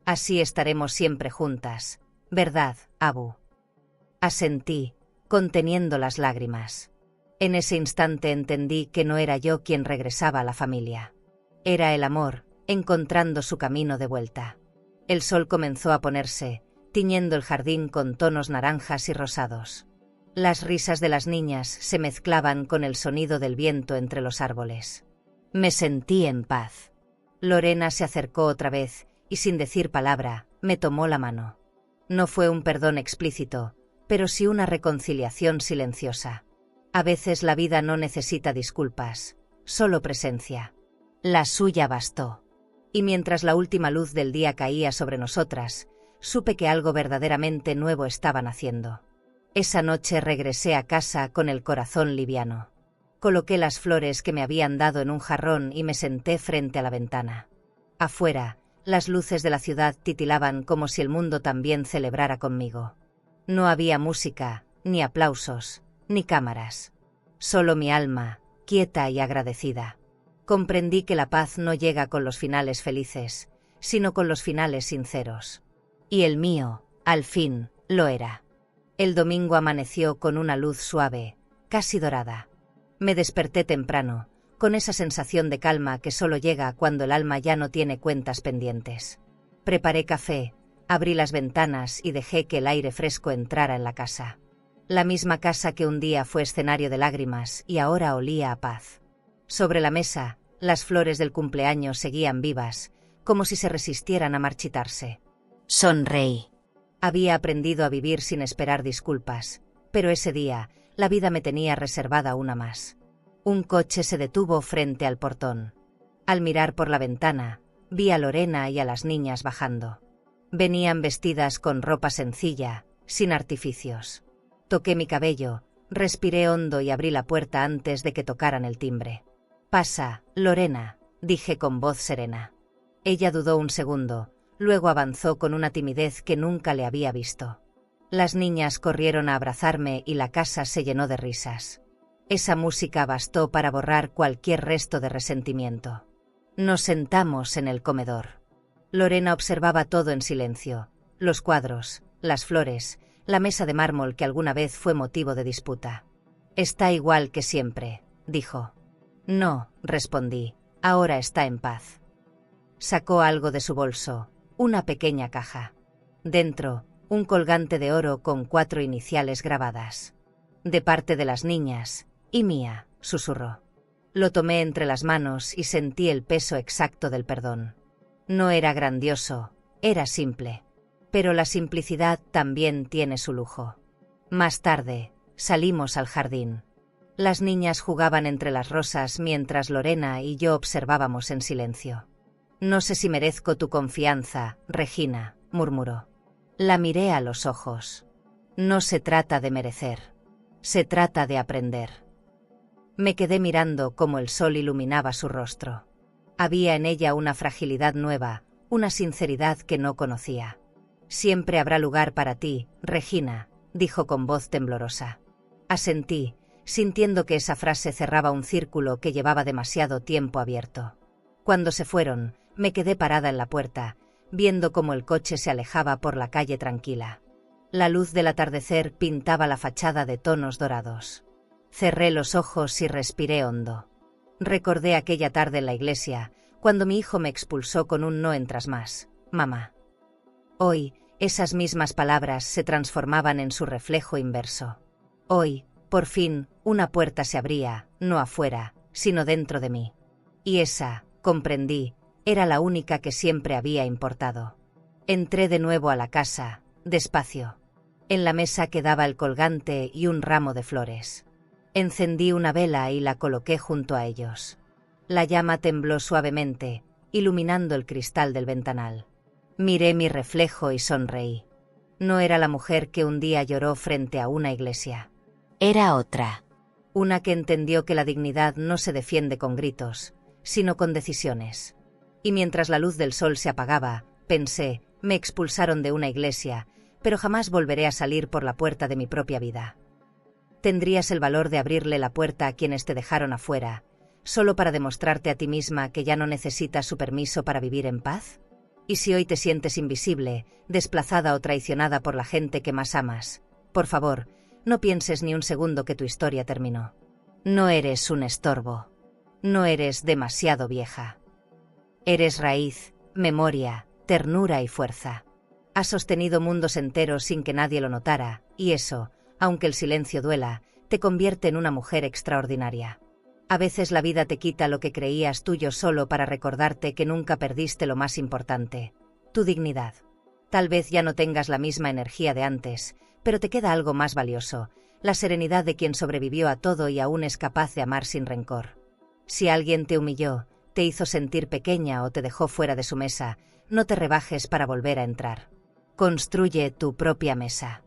«Así estaremos siempre juntas, ¿verdad, Abu?». Asentí, conteniendo las lágrimas. En ese instante entendí que no era yo quien regresaba a la familia. Era el amor, encontrando su camino de vuelta. El sol comenzó a ponerse, tiñendo el jardín con tonos naranjas y rosados. Las risas de las niñas se mezclaban con el sonido del viento entre los árboles. Me sentí en paz. Lorena se acercó otra vez y sin decir palabra, me tomó la mano. No fue un perdón explícito, pero sí una reconciliación silenciosa. A veces la vida no necesita disculpas, solo presencia. La suya bastó. Y mientras la última luz del día caía sobre nosotras, supe que algo verdaderamente nuevo estaba naciendo. Esa noche regresé a casa con el corazón liviano. Coloqué las flores que me habían dado en un jarrón y me senté frente a la ventana. Afuera, las luces de la ciudad titilaban como si el mundo también celebrara conmigo. No había música, ni aplausos, ni cámaras. Solo mi alma, quieta y agradecida. Comprendí que la paz no llega con los finales felices, sino con los finales sinceros. Y el mío, al fin, lo era. El domingo amaneció con una luz suave, casi dorada. Me desperté temprano, con esa sensación de calma que solo llega cuando el alma ya no tiene cuentas pendientes. Preparé café, abrí las ventanas y dejé que el aire fresco entrara en la casa. La misma casa que un día fue escenario de lágrimas y ahora olía a paz. Sobre la mesa, las flores del cumpleaños seguían vivas, como si se resistieran a marchitarse. Sonreí. Había aprendido a vivir sin esperar disculpas, pero ese día, la vida me tenía reservada una más. Un coche se detuvo frente al portón. Al mirar por la ventana, vi a Lorena y a las niñas bajando. Venían vestidas con ropa sencilla, sin artificios. Toqué mi cabello, respiré hondo y abrí la puerta antes de que tocaran el timbre. «Pasa, Lorena», dije con voz serena. Ella dudó un segundo, luego avanzó con una timidez que nunca le había visto. Las niñas corrieron a abrazarme y la casa se llenó de risas. Esa música bastó para borrar cualquier resto de resentimiento. Nos sentamos en el comedor. Lorena observaba todo en silencio, los cuadros, las flores, la mesa de mármol que alguna vez fue motivo de disputa. «Está igual que siempre», dijo. «No», respondí, «ahora está en paz». Sacó algo de su bolso, una pequeña caja. Dentro, un colgante de oro con 4 iniciales grabadas. De parte de las niñas, y mía, susurró. Lo tomé entre las manos y sentí el peso exacto del perdón. No era grandioso, era simple. Pero la simplicidad también tiene su lujo. Más tarde, salimos al jardín. Las niñas jugaban entre las rosas mientras Lorena y yo observábamos en silencio. No sé si merezco tu confianza, Regina, murmuró. La miré a los ojos. No se trata de merecer. Se trata de aprender. Me quedé mirando cómo el sol iluminaba su rostro. Había en ella una fragilidad nueva, una sinceridad que no conocía. Siempre habrá lugar para ti, Regina, dijo con voz temblorosa. Asentí, sintiendo que esa frase cerraba un círculo que llevaba demasiado tiempo abierto. Cuando se fueron, me quedé parada en la puerta, viendo cómo el coche se alejaba por la calle tranquila. La luz del atardecer pintaba la fachada de tonos dorados. Cerré los ojos y respiré hondo. Recordé aquella tarde en la iglesia, cuando mi hijo me expulsó con un no entras más, mamá. Hoy, esas mismas palabras se transformaban en su reflejo inverso. Hoy, por fin, una puerta se abría, no afuera, sino dentro de mí. Y esa, comprendí, era la única que siempre había importado. Entré de nuevo a la casa, despacio. En la mesa quedaba el colgante y un ramo de flores. Encendí una vela y la coloqué junto a ellos. La llama tembló suavemente, iluminando el cristal del ventanal. Miré mi reflejo y sonreí. No era la mujer que un día lloró frente a una iglesia. Era otra. Una que entendió que la dignidad no se defiende con gritos, sino con decisiones. Y mientras la luz del sol se apagaba, pensé, me expulsaron de una iglesia, pero jamás volveré a salir por la puerta de mi propia vida. ¿Tendrías el valor de abrirle la puerta a quienes te dejaron afuera, solo para demostrarte a ti misma que ya no necesitas su permiso para vivir en paz? Y si hoy te sientes invisible, desplazada o traicionada por la gente que más amas, por favor, no pienses ni un segundo que tu historia terminó. No eres un estorbo. No eres demasiado vieja. Eres raíz, memoria, ternura y fuerza. Has sostenido mundos enteros sin que nadie lo notara, y eso, aunque el silencio duela, te convierte en una mujer extraordinaria. A veces la vida te quita lo que creías tuyo solo para recordarte que nunca perdiste lo más importante, tu dignidad. Tal vez ya no tengas la misma energía de antes, pero te queda algo más valioso, la serenidad de quien sobrevivió a todo y aún es capaz de amar sin rencor. Si alguien te humilló, te hizo sentir pequeña o te dejó fuera de su mesa, no te rebajes para volver a entrar. Construye tu propia mesa.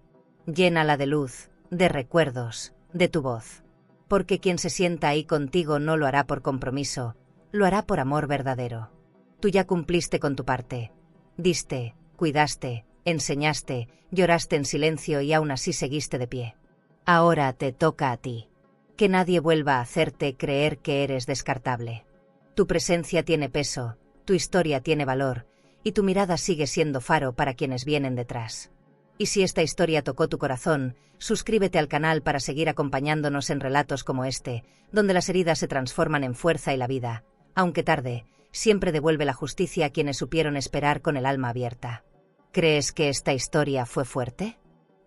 Llénala de luz, de recuerdos, de tu voz. Porque quien se sienta ahí contigo no lo hará por compromiso, lo hará por amor verdadero. Tú ya cumpliste con tu parte. Diste, cuidaste, enseñaste, lloraste en silencio y aún así seguiste de pie. Ahora te toca a ti. Que nadie vuelva a hacerte creer que eres descartable. Tu presencia tiene peso, tu historia tiene valor, y tu mirada sigue siendo faro para quienes vienen detrás. Y si esta historia tocó tu corazón, suscríbete al canal para seguir acompañándonos en relatos como este, donde las heridas se transforman en fuerza y la vida, aunque tarde, siempre devuelve la justicia a quienes supieron esperar con el alma abierta. ¿Crees que esta historia fue fuerte?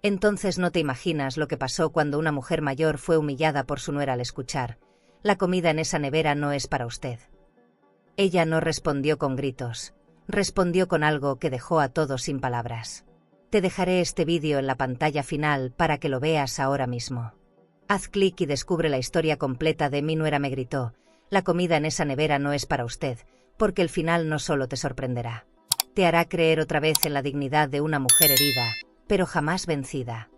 Entonces no te imaginas lo que pasó cuando una mujer mayor fue humillada por su nuera al escuchar: la comida en esa nevera no es para usted. Ella no respondió con gritos, respondió con algo que dejó a todos sin palabras. Te dejaré este vídeo en la pantalla final para que lo veas ahora mismo. Haz clic y descubre la historia completa de Mi nuera me gritó: la comida en esa nevera no es para usted, porque el final no solo te sorprenderá. Te hará creer otra vez en la dignidad de una mujer herida, pero jamás vencida.